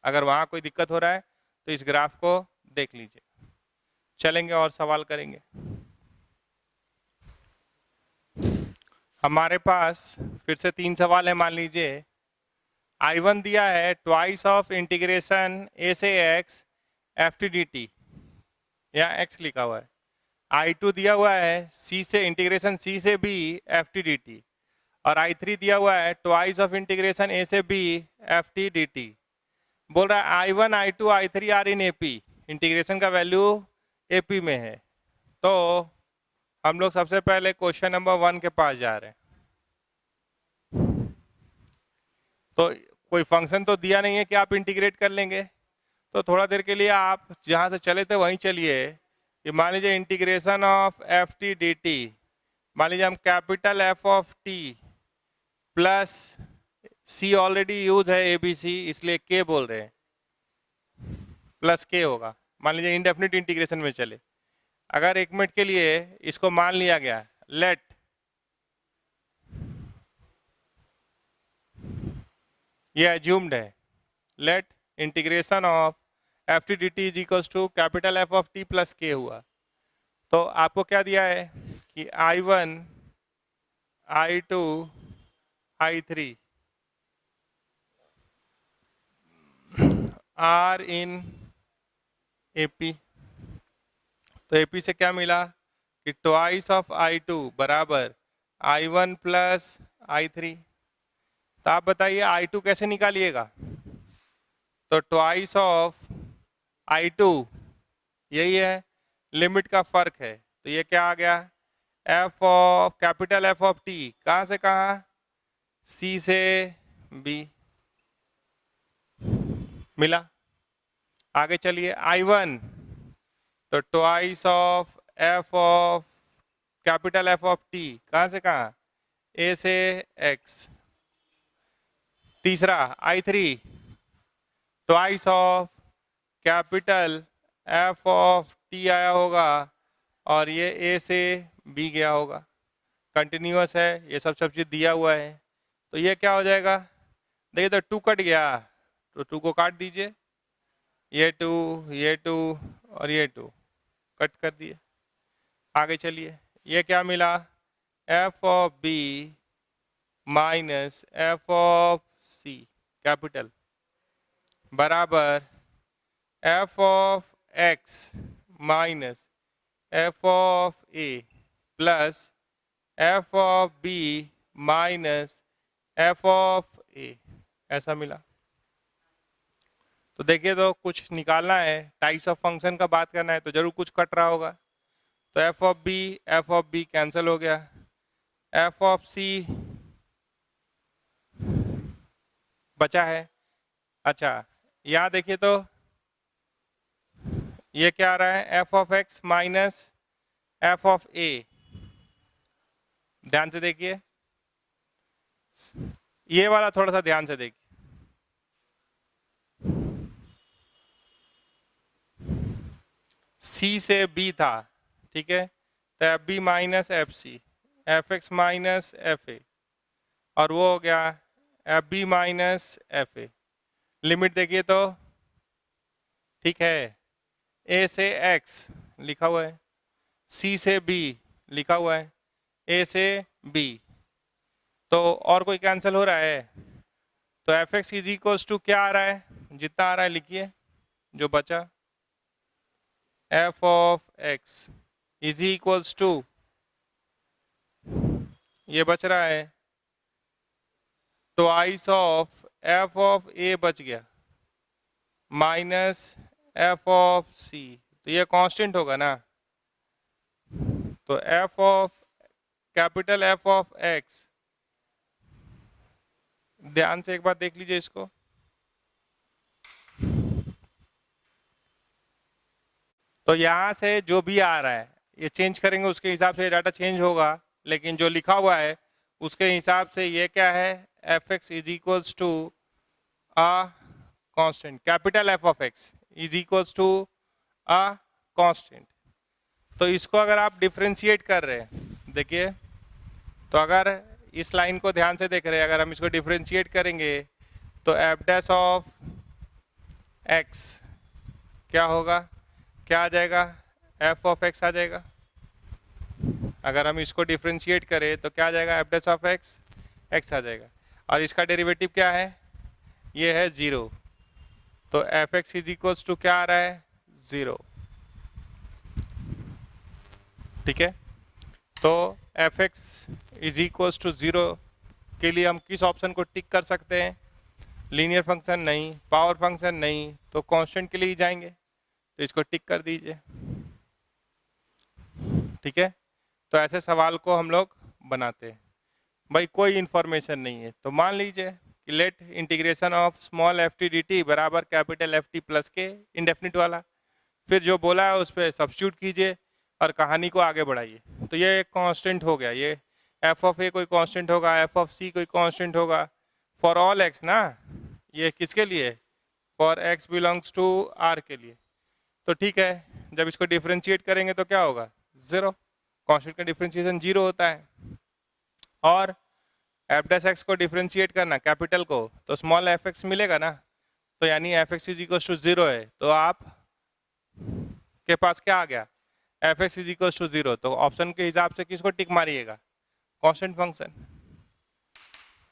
अगर वहाँ कोई दिक्कत हो रहा है तो इस ग्राफ को देख लीजिए। चलेंगे और सवाल करेंगे। हमारे पास फिर से 3 सवाल है। मान लीजिए I1 दिया है ट्वाइस ऑफ इंटीग्रेशन ए से x F t d T, यहाँ एक्स लिखा हुआ है। I2 दिया हुआ है सी से इंटीग्रेशन सी से B f t d t, और I3 दिया हुआ है ट्वाइस ऑफ इंटीग्रेशन ए से B f t d t. बोल रहा है I1 I2 I3 are in AP, integration का वैल्यू एपी में है। तो हम लोग सबसे पहले क्वेश्चन नंबर 1 के पास जा रहे हैं। तो कोई फंक्शन तो दिया नहीं है कि आप इंटीग्रेट कर लेंगे, तो थोड़ा देर के लिए आप जहाँ से चले थे वहीं चलिए। कि मान लीजिए integration of f t d t, मान लीजिए हम capital f of t plus c already use है ए बी सी, इसलिए के बोल रहे हैं, प्लस के होगा। मान लीजिए इंडेफिनिट इंटीग्रेशन में चले। अगर 1 मिनट के लिए इसको मान लिया गया, लेट ये एज्यूम्ड है, let integration of f t d t is equals to capital f of t plus k हुआ। तो आपको क्या दिया है कि I1 I2 I3 are in AP. तो एपी से क्या मिला कि ट्वाइस ऑफ I2 बराबर I1 प्लस I3। तो आप बताइए I2 कैसे निकालिएगा। तो ट्वाइस ऑफ I2 यही है, लिमिट का फर्क है। तो ये क्या आ गया, F of capital f of T, कहाँ से कहाँ, सी से बी मिला। आगे चलिए I1, तो twice of f of capital f of T, कहाँ से कहाँ, ए से एक्स। तीसरा I3, twice of capital f of T आया होगा और ये ए से बी गया होगा। कंटिन्यूअस है, ये सब चीज दिया हुआ है। तो ये क्या हो जाएगा, देखिए तो 2 कट गया, तो 2 को काट दीजिए, ये 2 और ये 2 कट कर दिए। आगे चलिए, ये क्या मिला, F of B minus F of C capital बराबर F of X minus F of A plus F of B minus F of A, ऐसा मिला। तो देखिए तो कुछ निकालना है, टाइप्स ऑफ फंक्शन का बात करना है, तो जरूर कुछ कट रहा होगा। तो एफ ऑफ बी कैंसिल हो गया, एफ ऑफ सी बचा है। अच्छा यहाँ देखिए तो ये क्या आ रहा है, F of X minus F of A. ध्यान से देखिए, ये वाला थोड़ा सा ध्यान से देखिए। सी से बी था, ठीक है, तो f b minus f c, f x minus f a, और वो हो गया f b minus f a. Limit देखिए तो ठीक है, ए से एक्स लिखा हुआ है, सी से बी लिखा हुआ है, ए से बी, तो और कोई कैंसिल हो रहा है। तो f x is equals to क्या आ रहा है, जितना आ रहा है लिखिए, जो बचा f of x is equals to, ये बच रहा है twice of f of a बच गया माइनस एफ ऑफ सी, तो ये कांस्टेंट होगा ना। तो F of capital f of x, ध्यान से एक बार देख लीजिए इसको, तो यहां से जो भी आ रहा है ये चेंज करेंगे, उसके हिसाब से डाटा चेंज होगा, लेकिन जो लिखा हुआ है उसके हिसाब से ये क्या है, f x is equals to constant, capital f of x is equals to a constant. तो इसको अगर आप डिफ्रेंशिएट कर रहे हैं, देखिए, तो अगर इस लाइन को ध्यान से देख रहे हैं, अगर हम इसको डिफ्रेंशिएट करेंगे तो एफ डैश ऑफ एक्स क्या होगा, क्या आ जाएगा, एफ ऑफ एक्स आ जाएगा। अगर हम इसको डिफ्रेंशिएट करें तो क्या आ जाएगा, F dash of X, X आ जाएगा। और इसका डेरिवेटिव क्या है, ये है 0। तो f x is equals to क्या आ रहा है, 0। ठीक है, तो f x is equals to 0 के लिए हम किस ऑप्शन को टिक कर सकते हैं, लीनियर फंक्शन नहीं, पावर फंक्शन नहीं, तो कांस्टेंट के लिए ही जाएंगे। तो इसको टिक कर दीजिए। ठीक है, तो ऐसे सवाल को हम लोग बनाते हैं। भाई कोई इंफॉर्मेशन नहीं है तो मान लीजिए कि let integration of small f t d t बराबर capital f t plus k indefinite वाला, फिर जो बोला है उस पर सब्स्टिट्यूट कीजिए और कहानी को आगे बढ़ाइए। तो ये एक कांस्टेंट हो गया, ये एफ ऑफ ए कोई कांस्टेंट होगा, एफ ऑफ सी कोई कांस्टेंट होगा फॉर ऑल एक्स ना, ये किसके लिए, for x belongs to R के लिए। तो ठीक है, जब इसको डिफ्रेंशिएट करेंगे तो क्या होगा, 0। कांस्टेंट का डिफ्रेंशिएशन 0 होता है। और एफ डैश एक्स को डिफ्रेंशिएट करना कैपिटल को, तो स्मॉल एफ एक्स मिलेगा ना, तो यानी f x is equal to 0 है, तो आप के पास क्या आ गया, f x is equal to 0। तो ऑप्शन के हिसाब से किसको टिक मारिएगा, कांस्टेंट फंक्शन।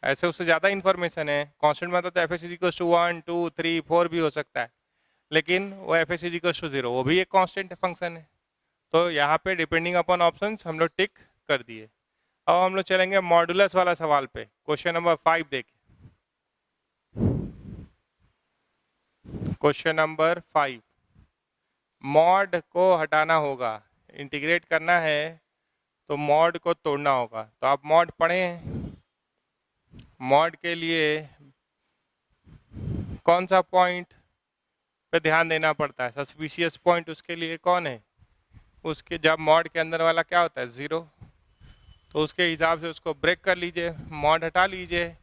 ऐसे उससे ज़्यादा इन्फॉर्मेशन है, कांस्टेंट मतलब तो f x is equal to 1 2 3 4 भी हो सकता है, लेकिन वो f x is equal to 0 वो भी एक कांस्टेंट फंक्शन है। तो यहाँ पे डिपेंडिंग अपॉन ऑप्शंस हम लोग टिक कर दिए। अब हम लोग चलेंगे मॉडुलस वाला सवाल पे, क्वेश्चन नंबर 5 देखिए। क्वेश्चन नंबर 5, मॉड को हटाना होगा, इंटीग्रेट करना है तो मॉड को तोड़ना होगा। तो आप मॉड पढ़े हैं, मॉड के लिए कौन सा पॉइंट पे ध्यान देना पड़ता है, सस्पिशियस पॉइंट उसके लिए कौन है, उसके जब मॉड के अंदर वाला क्या होता है, 0, तो उसके हिसाब से उसको ब्रेक कर लीजिए, मॉड हटा लीजिए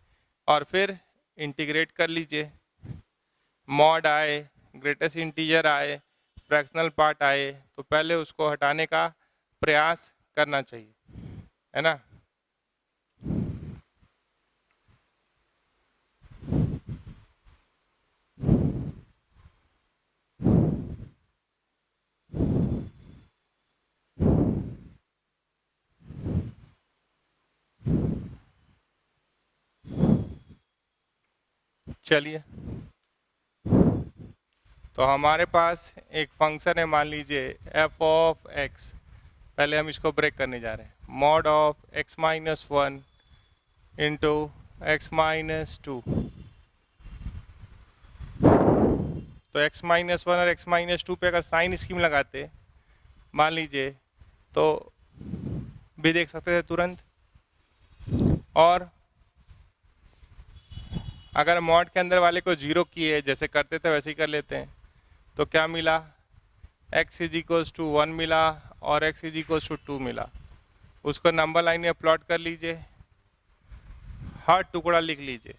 और फिर इंटीग्रेट कर लीजिए। मॉड आए, ग्रेटेस्ट इंटीजर आए, फ्रैक्शनल पार्ट आए, तो पहले उसको हटाने का प्रयास करना चाहिए, है ना। चलिए, तो हमारे पास एक फंक्शन है, मान लीजिए एफ ऑफ एक्स। पहले हम इसको ब्रेक करने जा रहे हैं, mod of X minus 1 into x minus 2। तो x माइनस 1 और x माइनस 2 पे अगर साइन स्कीम लगाते मान लीजिए, तो भी देख सकते थे तुरंत। और अगर मॉड के अंदर वाले को 0 किए, जैसे करते थे वैसे ही कर लेते हैं, तो क्या मिला, x इज इक्वल्स टू 1 मिला और x इज इक्वल्स टू 2 मिला। उसको नंबर लाइन में प्लॉट कर लीजिए, हर टुकड़ा लिख लीजिए।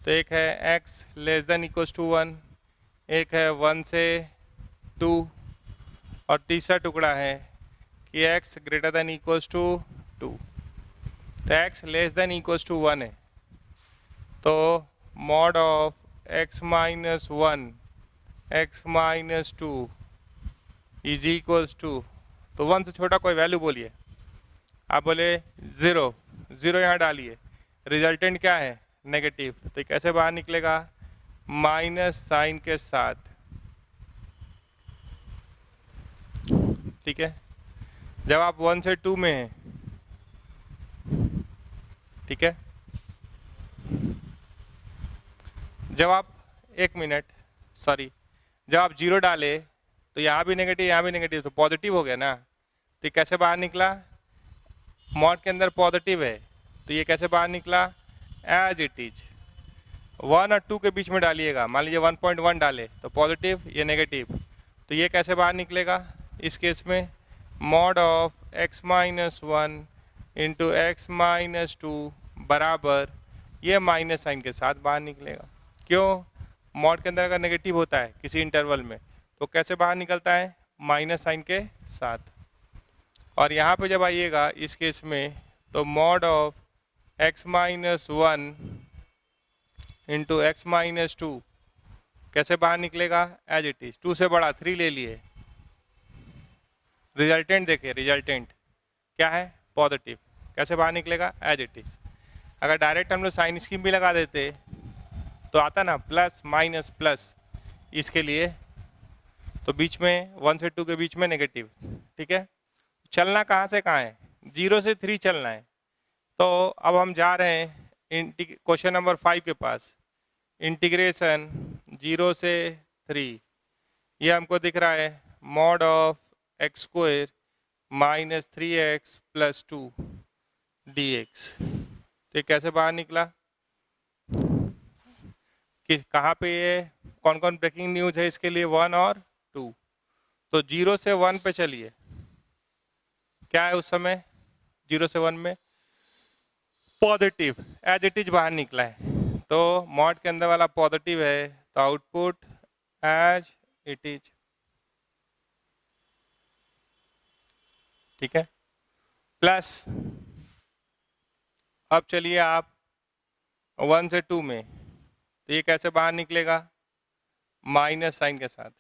तो एक है x less than equals to 1, एक है 1 से 2, और तीसरा टुकड़ा है कि x greater than equals to 2। तो x less than equals to 1 है, तो mod of x minus 1 x minus 2 is equals to, तो 1 से छोटा कोई वैल्यू बोलिए, आप बोले 0, 0 यहाँ डालिए, रिजल्टेंट क्या है, नेगेटिव। तो कैसे बाहर निकलेगा, माइनस साइन के साथ। ठीक है, जब आप 1 से 2 में हैं, ठीक है, जब आप 1 मिनट सॉरी, जब आप 0 डाले तो यहाँ भी नेगेटिव यहाँ भी नेगेटिव, तो पॉजिटिव हो गया ना। तो ये कैसे बाहर निकला, मॉड के अंदर पॉजिटिव है, तो ये कैसे बाहर निकला, एज इट इज। 1 और 2 के बीच में डालिएगा, मान लीजिए 1.1 डाले तो पॉजिटिव, ये नेगेटिव, तो ये कैसे बाहर निकलेगा, इस केस में mod of x minus 1 into x minus 2 बराबर, ये माइनस साइन के साथ बाहर निकलेगा। क्यों, मॉड के अंदर अगर नेगेटिव होता है किसी इंटरवल में तो कैसे बाहर निकलता है, माइनस साइन के साथ। और यहाँ पे जब आइएगा इस केस में तो mod of x minus one into x minus two कैसे बाहर निकलेगा, एज इट इज, 2 से बड़ा 3 ले लिए, रिजल्टेंट देखिए, रिजल्टेंट क्या है, पॉजिटिव, कैसे बाहर निकलेगा, एज इट इज। अगर डायरेक्ट हम लोग साइन स्कीम भी लगा देते तो आता ना प्लस माइनस प्लस, इसके लिए तो बीच में 1 से 2 के बीच में नेगेटिव, ठीक है। चलना कहाँ से कहाँ है, 0 से 3 चलना है। तो अब हम जा रहे हैं क्वेश्चन नंबर 5 के पास, इंटीग्रेशन 0 से 3, ये हमको दिख रहा है mod of x square minus 3x plus 2 dx। तो ये कैसे बाहर निकला, कि कहाँ पे ये कौन कौन ब्रेकिंग न्यूज है इसके लिए, 1 और 2। तो 0 से 1 पे चलिए, क्या है उस समय 0 से 1 में, पॉजिटिव, एज इट इज बाहर निकला है। तो मॉड के अंदर वाला पॉजिटिव है तो आउटपुट एज इट इज, ठीक है। प्लस अब चलिए आप 1 से 2 में, तो ये कैसे बाहर निकलेगा, माइनस साइन के साथ,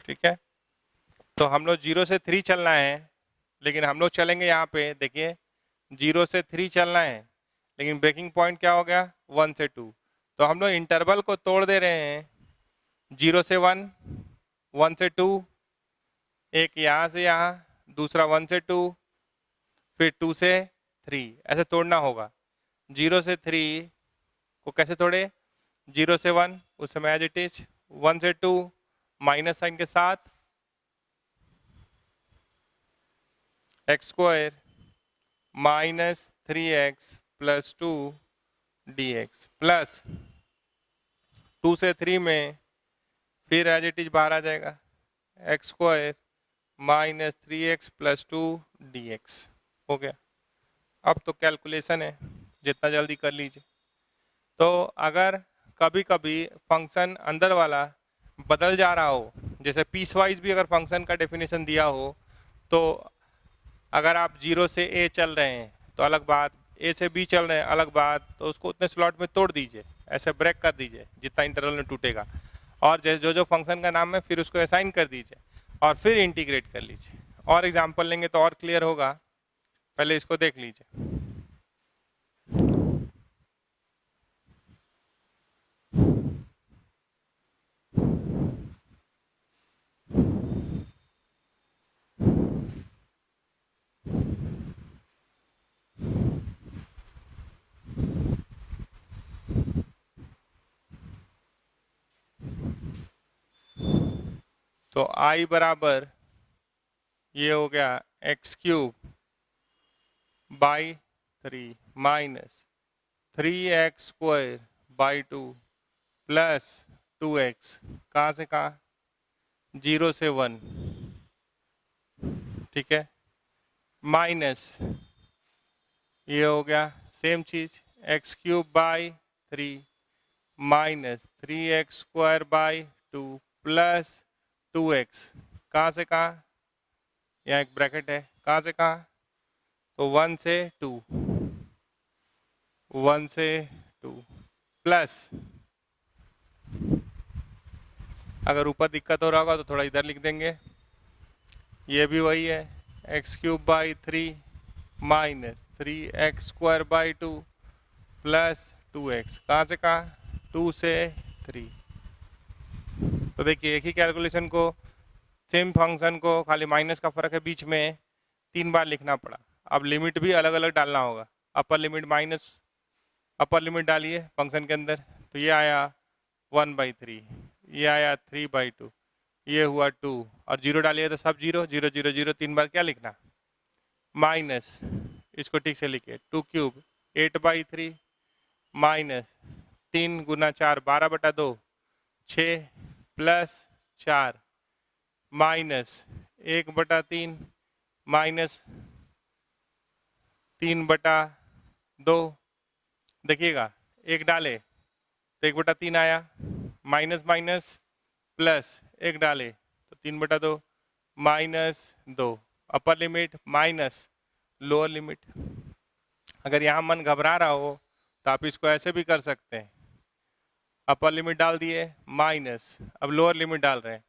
ठीक है। तो हम लोग 0 से 3 चलना है, लेकिन हम लोग चलेंगे यहाँ पे देखिए 0 से 3 चलना है, लेकिन ब्रेकिंग पॉइंट क्या हो गया, 1 से 2। तो हम लोग इंटरवल को तोड़ दे रहे हैं, 0 से 1, 1 से 2, एक यहाँ से यहाँ, दूसरा 1 से 2, फिर 2 से 3, ऐसे तोड़ना होगा। 0 से 3 को कैसे तोड़े, 0 से 1 उस समय एज इट इज, 1 से 2 माइनस साइन के साथ x square minus 3x plus 2 dx, plus 2 से 3 में फिर एज इट इज बाहर आ जाएगा x square minus 3x plus 2 dx, हो गया। अब तो कैलकुलेशन है, जितना जल्दी कर लीजिए। तो अगर कभी कभी फंक्शन अंदर वाला बदल जा रहा हो, जैसे पीस वाइज भी अगर फंक्शन का डेफिनेशन दिया हो, तो अगर आप 0 से a चल रहे हैं तो अलग बात, a से b चल रहे हैं अलग बात, तो उसको उतने स्लॉट में तोड़ दीजिए, ऐसे ब्रेक कर दीजिए जितना इंटरवल में टूटेगा, और जो जो फंक्शन का नाम है फिर उसको असाइन कर दीजिए और फिर इंटीग्रेट कर लीजिए। और एग्जाम्पल लेंगे तो और क्लियर होगा, पहले इसको देख लीजिए। तो i बराबर ये हो गया x cube by 3 minus 3x square by 2 plus 2x, कहाँ से कहाँ, 0 से 1, ठीक है, माइनस ये हो गया सेम चीज x cube by 3 minus 3x square by 2 plus 2x, कहाँ से कहाँ, यहाँ एक ब्रैकेट है, कहाँ से कहाँ, तो 1 से 2, 1 से 2 प्लस, अगर ऊपर दिक्कत हो रहा होगा तो थोड़ा इधर लिख देंगे, ये भी वही है x cube by 3 minus 3x square by 2 plus 2x, कहाँ से कहाँ, 2 से 3। तो देखिए एक ही कैलकुलेशन को, सेम फंक्शन को, खाली माइनस का फर्क है बीच में, 3 बार लिखना पड़ा। अब लिमिट भी अलग अलग डालना होगा, upper limit minus, upper limit डालिए फंक्शन के अंदर, तो ये आया 1/3, ये आया 3/2, ये हुआ 2, और 0 डालिए तो सब 0 0 0 0, 3 बार क्या लिखना, माइनस, इसको ठीक से लिखिए 2 क्यूब 8/3 माइनस 3 गुना 4 12/2 6 प्लस 4 माइनस 1/3 माइनस 3/2, देखिएगा एक डाले तो 1/3 आया, माइनस माइनस प्लस 1 डाले तो 3/2 -2, upper limit minus lower limit. अगर यहाँ मन घबरा रहा हो तो आप इसको ऐसे भी कर सकते हैं, अपर लिमिट डाल दिए माइनस, अब लोअर लिमिट डाल रहे हैं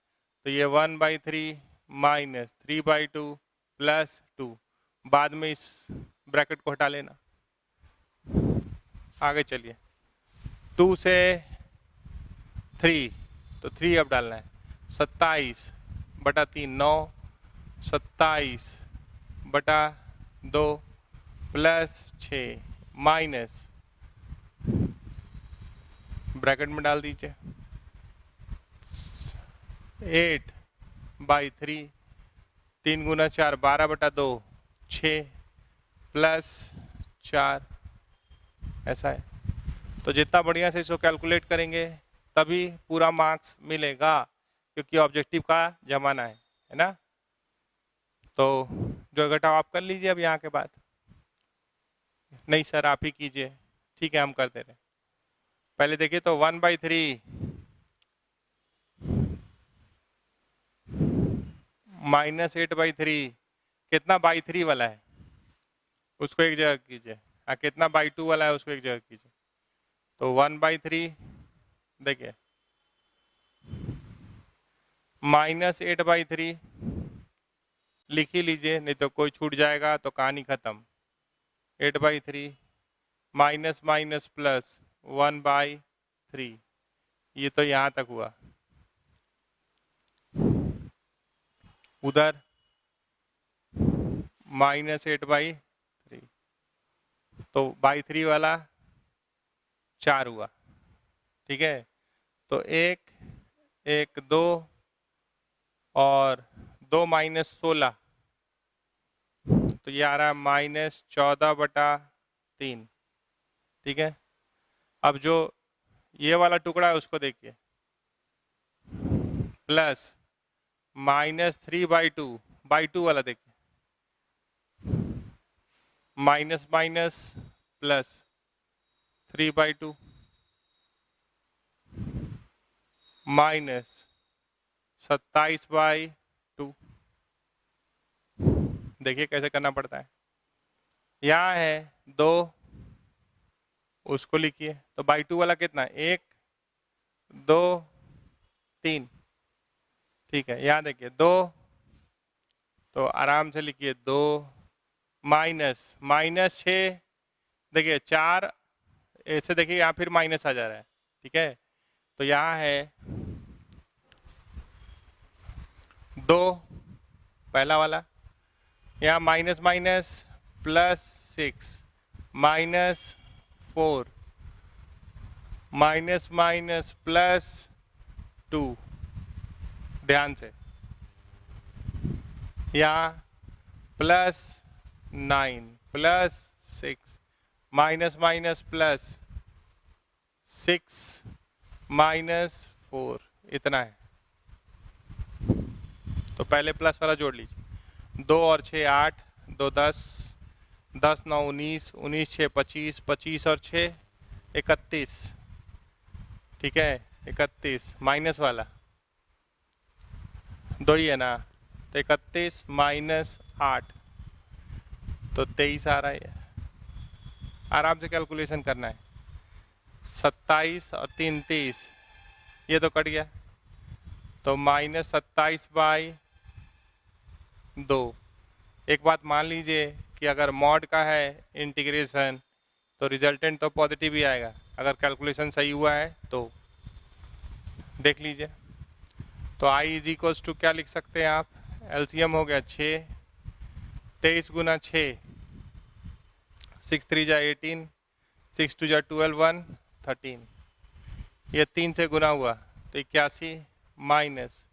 तो ये 1/3 माइनस 3/2 प्लस 2, बाद में इस ब्रैकेट को हटा लेना। आगे चलिए, 2 से 3 तो 3 अब डालना है, 27/3 9, 27/2 प्लस 6 माइनस ब्रैकेट में डाल दीजिए 8/3, 3 गुना 4 12/2 6 प्लस 4, ऐसा है। तो जितना बढ़िया से इसको कैलकुलेट करेंगे तभी पूरा मार्क्स मिलेगा, क्योंकि ऑब्जेक्टिव का जमाना है ना। तो जो घटाव आप कर लीजिए अब यहाँ के बाद। नहीं सर आप ही कीजिए, ठीक है हम कर दे रहे हैं। पहले देखिए तो 1/3 माइनस 8/3, कितना बाई 3 वाला है उसको एक जगह कीजिए, कितना बाई 2 वाला है उसको एक जगह कीजिए। तो 1/3 देखिए माइनस 8/3 लिख ही लीजिए, नहीं तो कोई छूट जाएगा तो कहानी खत्म। 8/3 माइनस माइनस प्लस 1/3, ये तो यहाँ तक हुआ। उधर -8/3, तो बाई 3 वाला 4 हुआ, ठीक है। तो 1 1 2 और 2 -16, तो ये आ रहा है -14/3, ठीक है। अब जो ये वाला टुकड़ा है उसको देखिए, प्लस -3/2, बाई 2 वाला देखिए, माइनस माइनस प्लस 3/2 माइनस 27/2। देखिए कैसे करना पड़ता है। यहाँ है 2, उसको लिखिए तो बाई 2 वाला कितना, 1 2 3, ठीक है। यहाँ देखिए 2, तो आराम से लिखिए 2 माइनस -6, देखिए 4, ऐसे देखिए यहाँ फिर माइनस आ जा रहा है, ठीक है। तो यहाँ है 2 पहला वाला, यहाँ माइनस माइनस +6 -4 माइनस माइनस +2, ध्यान से यहाँ +9 +6 माइनस माइनस +6 -4, इतना है। तो पहले प्लस वाला जोड़ लीजिए, 2 और 6 8, 2 10, 10 9 19, 19 6 25, 25 और 6 31, ठीक है। 31 माइनस वाला 2 ही है ना, तो 31 -8, तो 23 आ रहा है। आराम से कैलकुलेशन करना है, 27 और 3 30, ये तो कट गया, तो -27/2। एक बात मान लीजिए कि अगर मॉड का है इंटीग्रेशन तो रिजल्टेंट तो पॉजिटिव ही आएगा, अगर कैलकुलेशन सही हुआ है तो। देख लीजिए, तो i इज इक्वल्स टू क्या लिख सकते हैं आप, एलसीएम हो गया 6, 23 गुना 6, 6 3 जा 18, 6 2 जा 12, 1 13, ये 3 से गुना हुआ तो 81, माइनस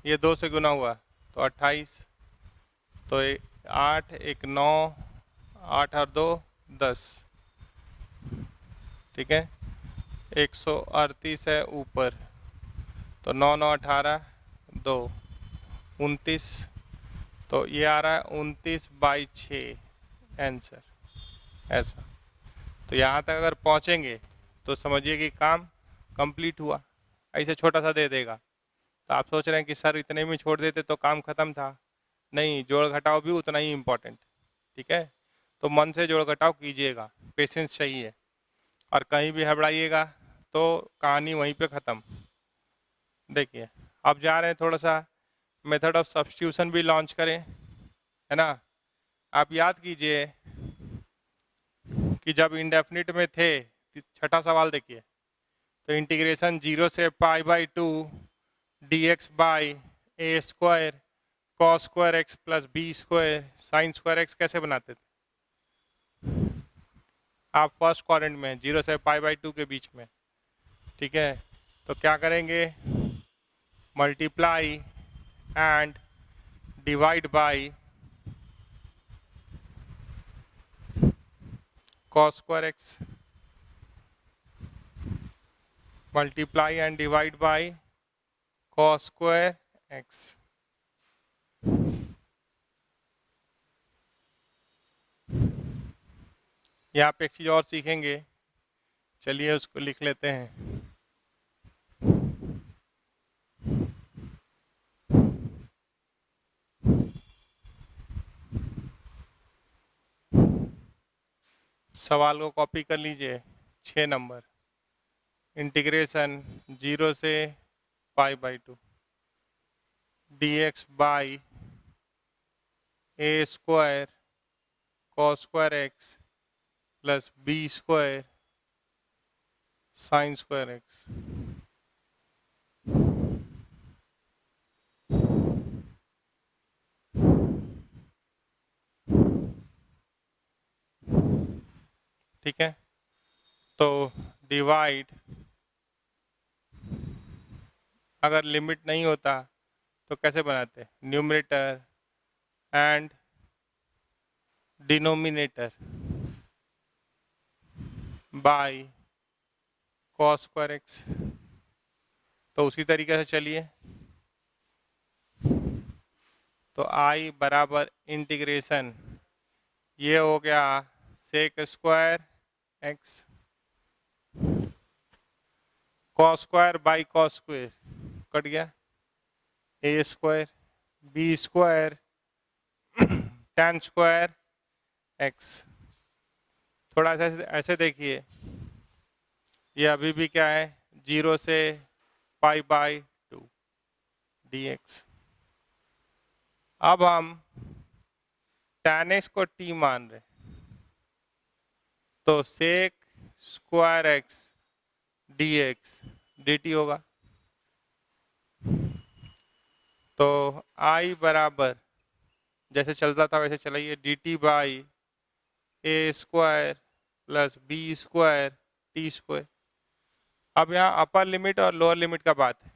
ये 2 से गुना हुआ तो 28, तो 8 1 9, 8 और 2 10, ठीक है। 138 है ऊपर, तो 9 9 18, 2 29, तो ये आ रहा है 29/6 आंसर, ऐसा। तो यहाँ तक अगर पहुँचेंगे तो समझिए कि काम कंप्लीट हुआ। ऐसे छोटा सा दे देगा तो आप सोच रहे हैं कि सर इतने में छोड़ देते तो काम खत्म था। नहीं, जोड़ घटाव भी उतना ही इम्पोर्टेंट। ठीक है, तो मन से जोड़ घटाव कीजिएगा, पेशेंस चाहिए, और कहीं भी हड़बड़ाइएगा तो कहानी वहीं पे ख़त्म। देखिए, अब जा रहे हैं थोड़ा सा मेथड ऑफ सब्स्टिट्यूशन भी लॉन्च करें, है ना। आप याद कीजिए कि जब इंडेफिनिट में थे, छठा सवाल देखिए, तो इंटीग्रेशन 0 से π/2 dx by a square cos square x plus b square sine square x कैसे बनाते थे। आप फर्स्ट क्वाड्रेंट में 0 से π/2 के बीच में, ठीक है, तो क्या करेंगे, multiply and divide by cos square x, multiply and divide by cos square x। यहाँ पे एक चीज़ और सीखेंगे, चलिए उसको लिख लेते हैं। सवाल को कॉपी कर लीजिए, 6 नंबर, इंटीग्रेशन 0 से π/2 dx by a square cos square x plus b square sine square x. ठीक है, तो डिवाइड, अगर लिमिट नहीं होता तो कैसे बनाते, numerator and denominator by cos square x. तो उसी तरीके से चलिए, तो आई बराबर इंटीग्रेशन, ये हो गया sec square X cos square by cos square cut गया, A square B square tan square X. थोड़ा सा ऐसे देखिए, ये अभी भी क्या है, 0 से π/2 dx। अब हम tan x को t मान रहे, तो sec square x dx dt होगा। तो I बराबर जैसे चलता था वैसे चलाइए, dt by a square plus b square t square. अब यहाँ अपर लिमिट और लोअर लिमिट का बात है,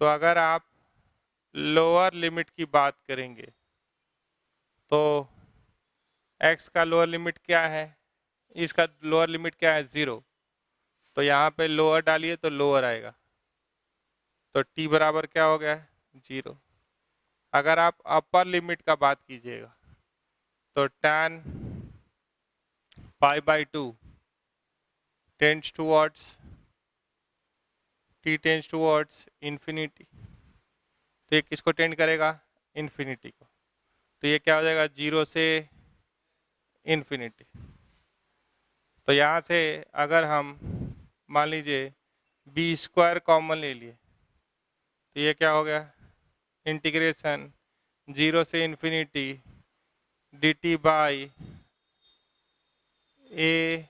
तो अगर आप लोअर लिमिट की बात करेंगे तो x का लोअर लिमिट क्या है, इसका लोअर लिमिट क्या है, 0, तो यहाँ पे लोअर डालिए तो लोअर आएगा, तो t बराबर क्या हो गया, 0। अगर आप अपर लिमिट का बात कीजिएगा तो tan π/2 tends towards t tends towards infinity, तो ये किसको टेंड करेगा, इन्फिनिटी को, तो ये क्या हो जाएगा, 0 से इन्फिनिटी। तो यहाँ से अगर हम मान लीजिए बी स्क्वायर कॉमन ले लिए तो ये क्या हो गया, इंटीग्रेशन 0 से infinity dt by a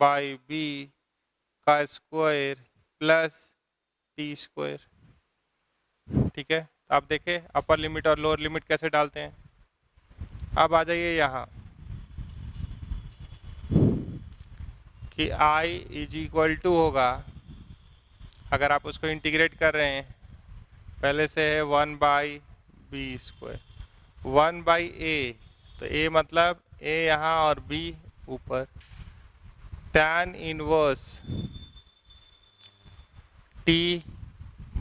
by b का स्क्वायर प्लस टी स्क्वायर। ठीक है, तो आप देखें अपर लिमिट और लोअर लिमिट कैसे डालते हैं। अब आ जाइए यहाँ कि i इज इक्वल टू होगा, अगर आप उसको इंटीग्रेट कर रहे हैं, पहले से है 1/b², 1/a, तो a मतलब a यहाँ और b ऊपर, tan inverse t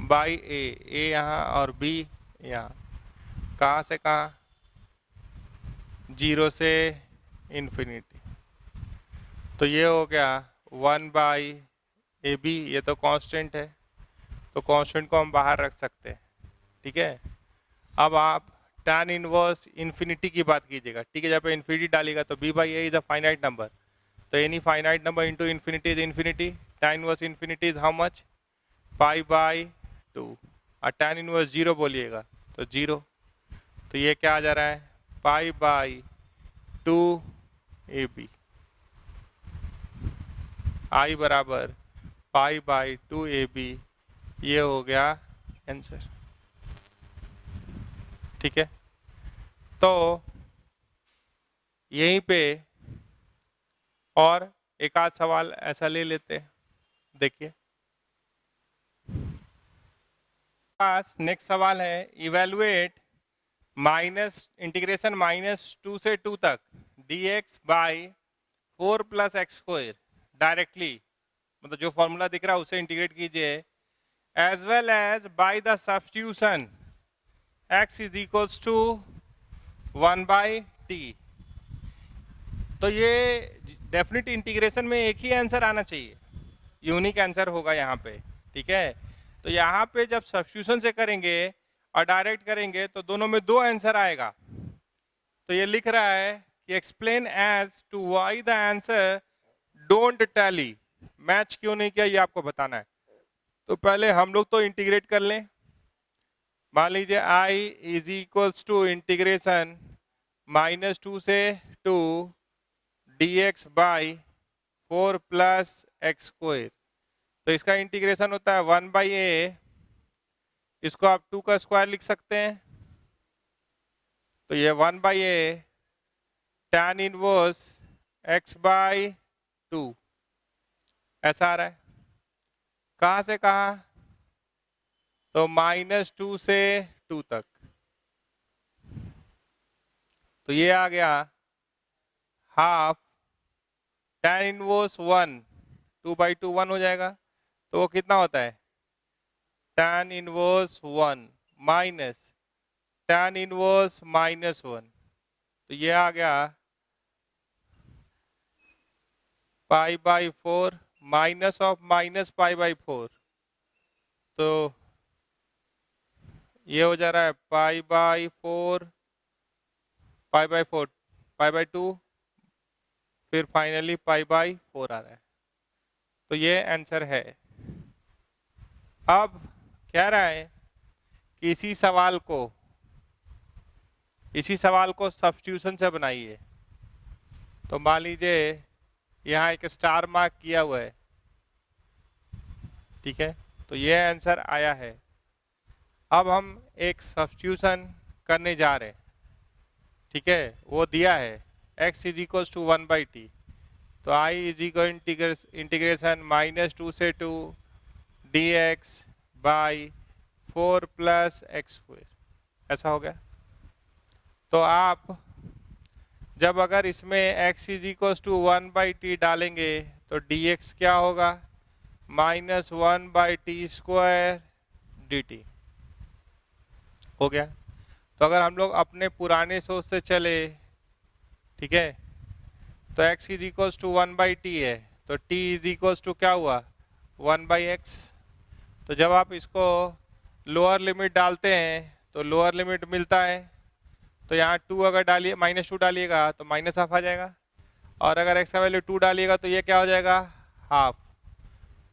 by a यहाँ और b यहाँ, कहाँ से कहाँ, 0 से इन्फिनिटी, तो ये हो गया 1/a ए बी ये तो कांस्टेंट है, तो कांस्टेंट को हम बाहर रख सकते हैं, ठीक है। अब आप tan इनवर्स इन्फिनिटी की बात कीजिएगा, ठीक है। जब इन्फिनिटी डालिएगा तो b by A is a finite number, तो any finite number into infinity is infinity. tan inverse infinity is how much, pi by 2, और tan इनवर्स 0 बोलिएगा तो 0, तो ये क्या आ जा रहा है, पाई बाई 2 ए बी, आई बराबर पाई बाई 2 ए बी, ये हो गया आंसर, ठीक है। तो यहीं पे और एक आध सवाल ऐसा ले लेते हैं, देखिए। पास नेक्स्ट सवाल है, इवेलुएट माइनस इंटीग्रेशन -2 से 2 तक dx by 4 plus x square directly, मतलब जो फॉर्मूला दिख रहा है उसे इंटीग्रेट कीजिए, as well as by the substitution x is equals to 1 by t. तो ये डेफिनेट इंटीग्रेशन में एक ही आंसर आना चाहिए, यूनिक आंसर होगा यहाँ पे, ठीक है। तो यहाँ पे जब सब्स्टिट्यूशन से करेंगे और डायरेक्ट करेंगे तो दोनों में 2 आंसर आएगा। तो ये लिख रहा है कि explain as to why the answer don't tally, match क्यों नहीं किया ये आपको बताना है। तो पहले हम लोग तो इंटीग्रेट कर लें, मान लीजिए i is equals to integration -2 से 2 dx by 4 plus x square, तो इसका इंटीग्रेशन होता है 1 बाई ए, इसको आप 2 का स्क्वायर लिख सकते हैं, तो ये 1 by A tan inverse x by 2 ऐसा आ रहा है। कहाँ से कहाँ, तो -2 से 2 तक, तो ये आ गया हाफ tan इनवर्स 1, 2 बाई 2 1 हो जाएगा, तो वो कितना होता है tan inverse 1 minus tan inverse -1, तो ये आ गया पाई by 4 minus of minus pi by 4, तो ये हो जा रहा है पाई by 4 pi by 4 pi by 2, फिर फाइनली पाई बाई 4 आ रहा है, तो ये आंसर है। अब कह रहा है कि इसी सवाल को सब्स्टिट्यूशन से बनाइए, तो मान लीजिए यहाँ एक स्टार मार्क किया हुआ है, ठीक है, तो ये आंसर आया है। अब हम एक सब्स्टिट्यूशन करने जा रहे हैं, ठीक है, वो दिया है x is equals to 1 by t, तो i इज इक्वल इंटीग्रेशन -2 से 2 dx by 4 plus x square, ऐसा हो गया। तो आप जब अगर इसमें x is equals to 1 by t डालेंगे तो dx क्या होगा, -1 बाई टी स्क्वायर dt हो गया। तो अगर हम लोग अपने पुराने सोच से चले, ठीक है, तो x is equals to 1 by t है, तो t इज इक्वल्स टू क्या हुआ 1 बाई एक्स। तो जब आप इसको लोअर लिमिट डालते हैं तो लोअर लिमिट मिलता है, तो यहाँ 2 अगर डालिए -2 डालिएगा तो माइनस हाफ आ जाएगा, और अगर x का वैल्यू 2 डालिएगा तो ये क्या हो जाएगा हाफ।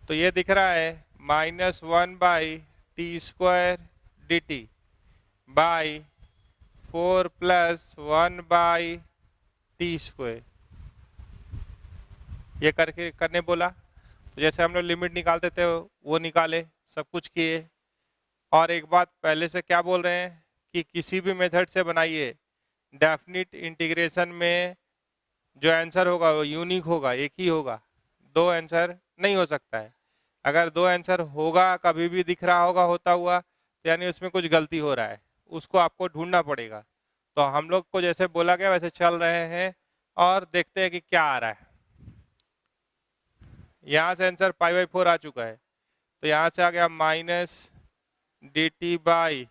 तो ये दिख रहा है -1 by T square D T by 4 plus 1 by T square, ये करने बोला। तो जैसे हम लोग लिमिट निकालते थे वो निकाले, सब कुछ किए। और एक बात पहले से क्या बोल रहे हैं कि किसी भी मेथड से बनाइए, डेफिनिट इंटीग्रेशन में जो आंसर होगा वो यूनिक होगा, एक ही होगा, 2 आंसर नहीं हो सकता है। अगर 2 आंसर होगा, कभी भी दिख रहा होगा होता हुआ, तो यानी उसमें कुछ गलती हो रहा है, उसको आपको ढूंढना पड़ेगा। तो हम लोग को जैसे बोला गया वैसे चल रहे हैं और देखते हैं कि क्या आ रहा है। यहाँ से आंसर पाई बाई 4 आ चुका है, तो यहाँ से आ गया minus D T by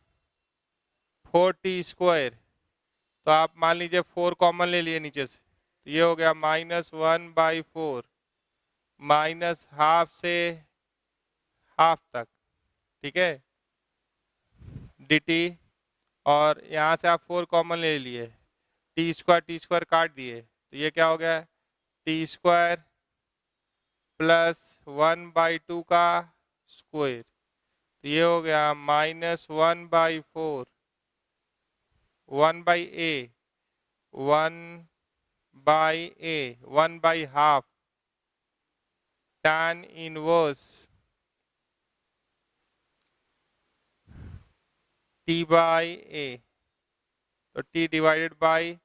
4 T square, तो आप मान लीजिए 4 कॉमन ले लिए नीचे से, तो ये हो गया -1 बाई 4 माइनस हाफ से हाफ तक, ठीक है, dt। और यहाँ से आप 4 कॉमन ले लिए, टी स्क्वायर काट दिए, तो ये क्या हो गया, टी स्क्वायर प्लस 1/2 का स्क्वायर, तो ये हो गया -1/4, 1/a, 1/हाफ tan इनवर्स t/a, तो t डिवाइडेड बाई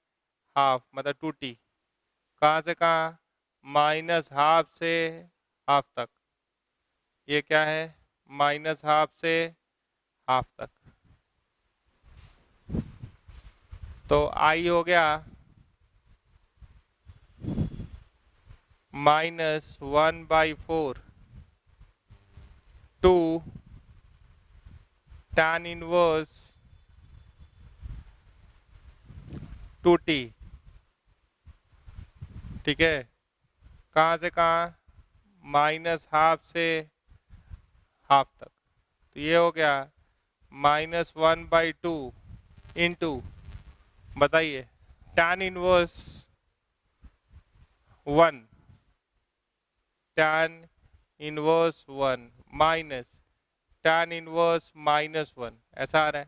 हाफ मतलब 2t, कहाँ से कहाँ, -हाफ से हाफ तक, ये क्या है, -हाफ से हाफ तक, तो i हो गया -1/4 टू tan इनवर्स 2t, ठीक है, कहाँ से कहाँ, -हाफ से हाफ तक, तो ये हो गया -1/2 इंटू, बताइए, tan inverse 1, tan inverse 1 minus tan inverse -1, ऐसा आ रहा है,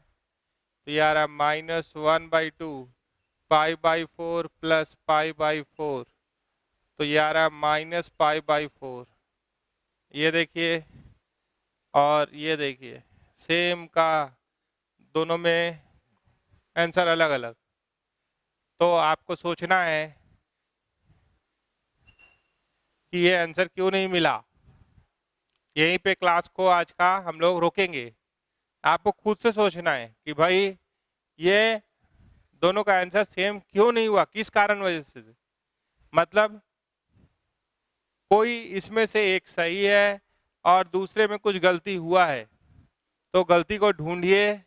तो ये आ रहा है -1/2 π/4 प्लस π/4, तो ये आ रहा है -π/4, ये देखिए और ये देखिए सेम का, दोनों में आंसर अलग अलग, तो आपको सोचना है कि ये आंसर क्यों नहीं मिला। यहीं पे क्लास को आज का हम लोग रोकेंगे, आपको खुद से सोचना है कि भाई ये दोनों का आंसर सेम क्यों नहीं हुआ, किस कारण वजह से, मतलब कोई इसमें से एक सही है और दूसरे में कुछ गलती हुआ है, तो गलती को ढूंढिए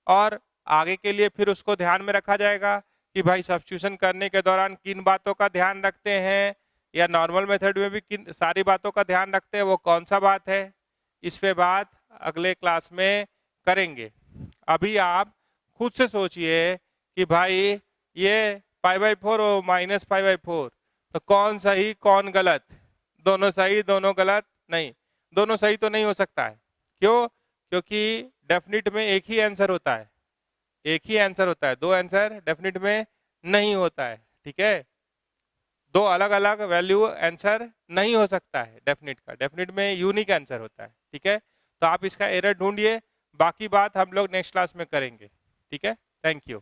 और आगे के लिए फिर उसको ध्यान में रखा जाएगा कि भाई सब्स्टिट्यूशन करने के दौरान किन बातों का ध्यान रखते हैं, या नॉर्मल मेथड में भी किन सारी बातों का ध्यान रखते हैं, वो कौन सा बात है, इस पे बात अगले क्लास में करेंगे। अभी आप खुद से सोचिए कि भाई ये π/4 और -π/4, तो कौन सही कौन गलत, दोनों सही दोनों गलत, नहीं, दोनों सही तो नहीं हो सकता है, क्यों, क्योंकि डेफिनेट में एक ही आंसर होता है, एक ही आंसर होता है, दो आंसर डेफिनेट में नहीं होता है, ठीक है, दो अलग अलग वैल्यू आंसर नहीं हो सकता है डेफिनेट का, डेफिनेट में यूनिक आंसर होता है, ठीक है, तो आप इसका एरर ढूंढिए, बाकी बात हम लोग नेक्स्ट क्लास में करेंगे, ठीक है, थैंक यू।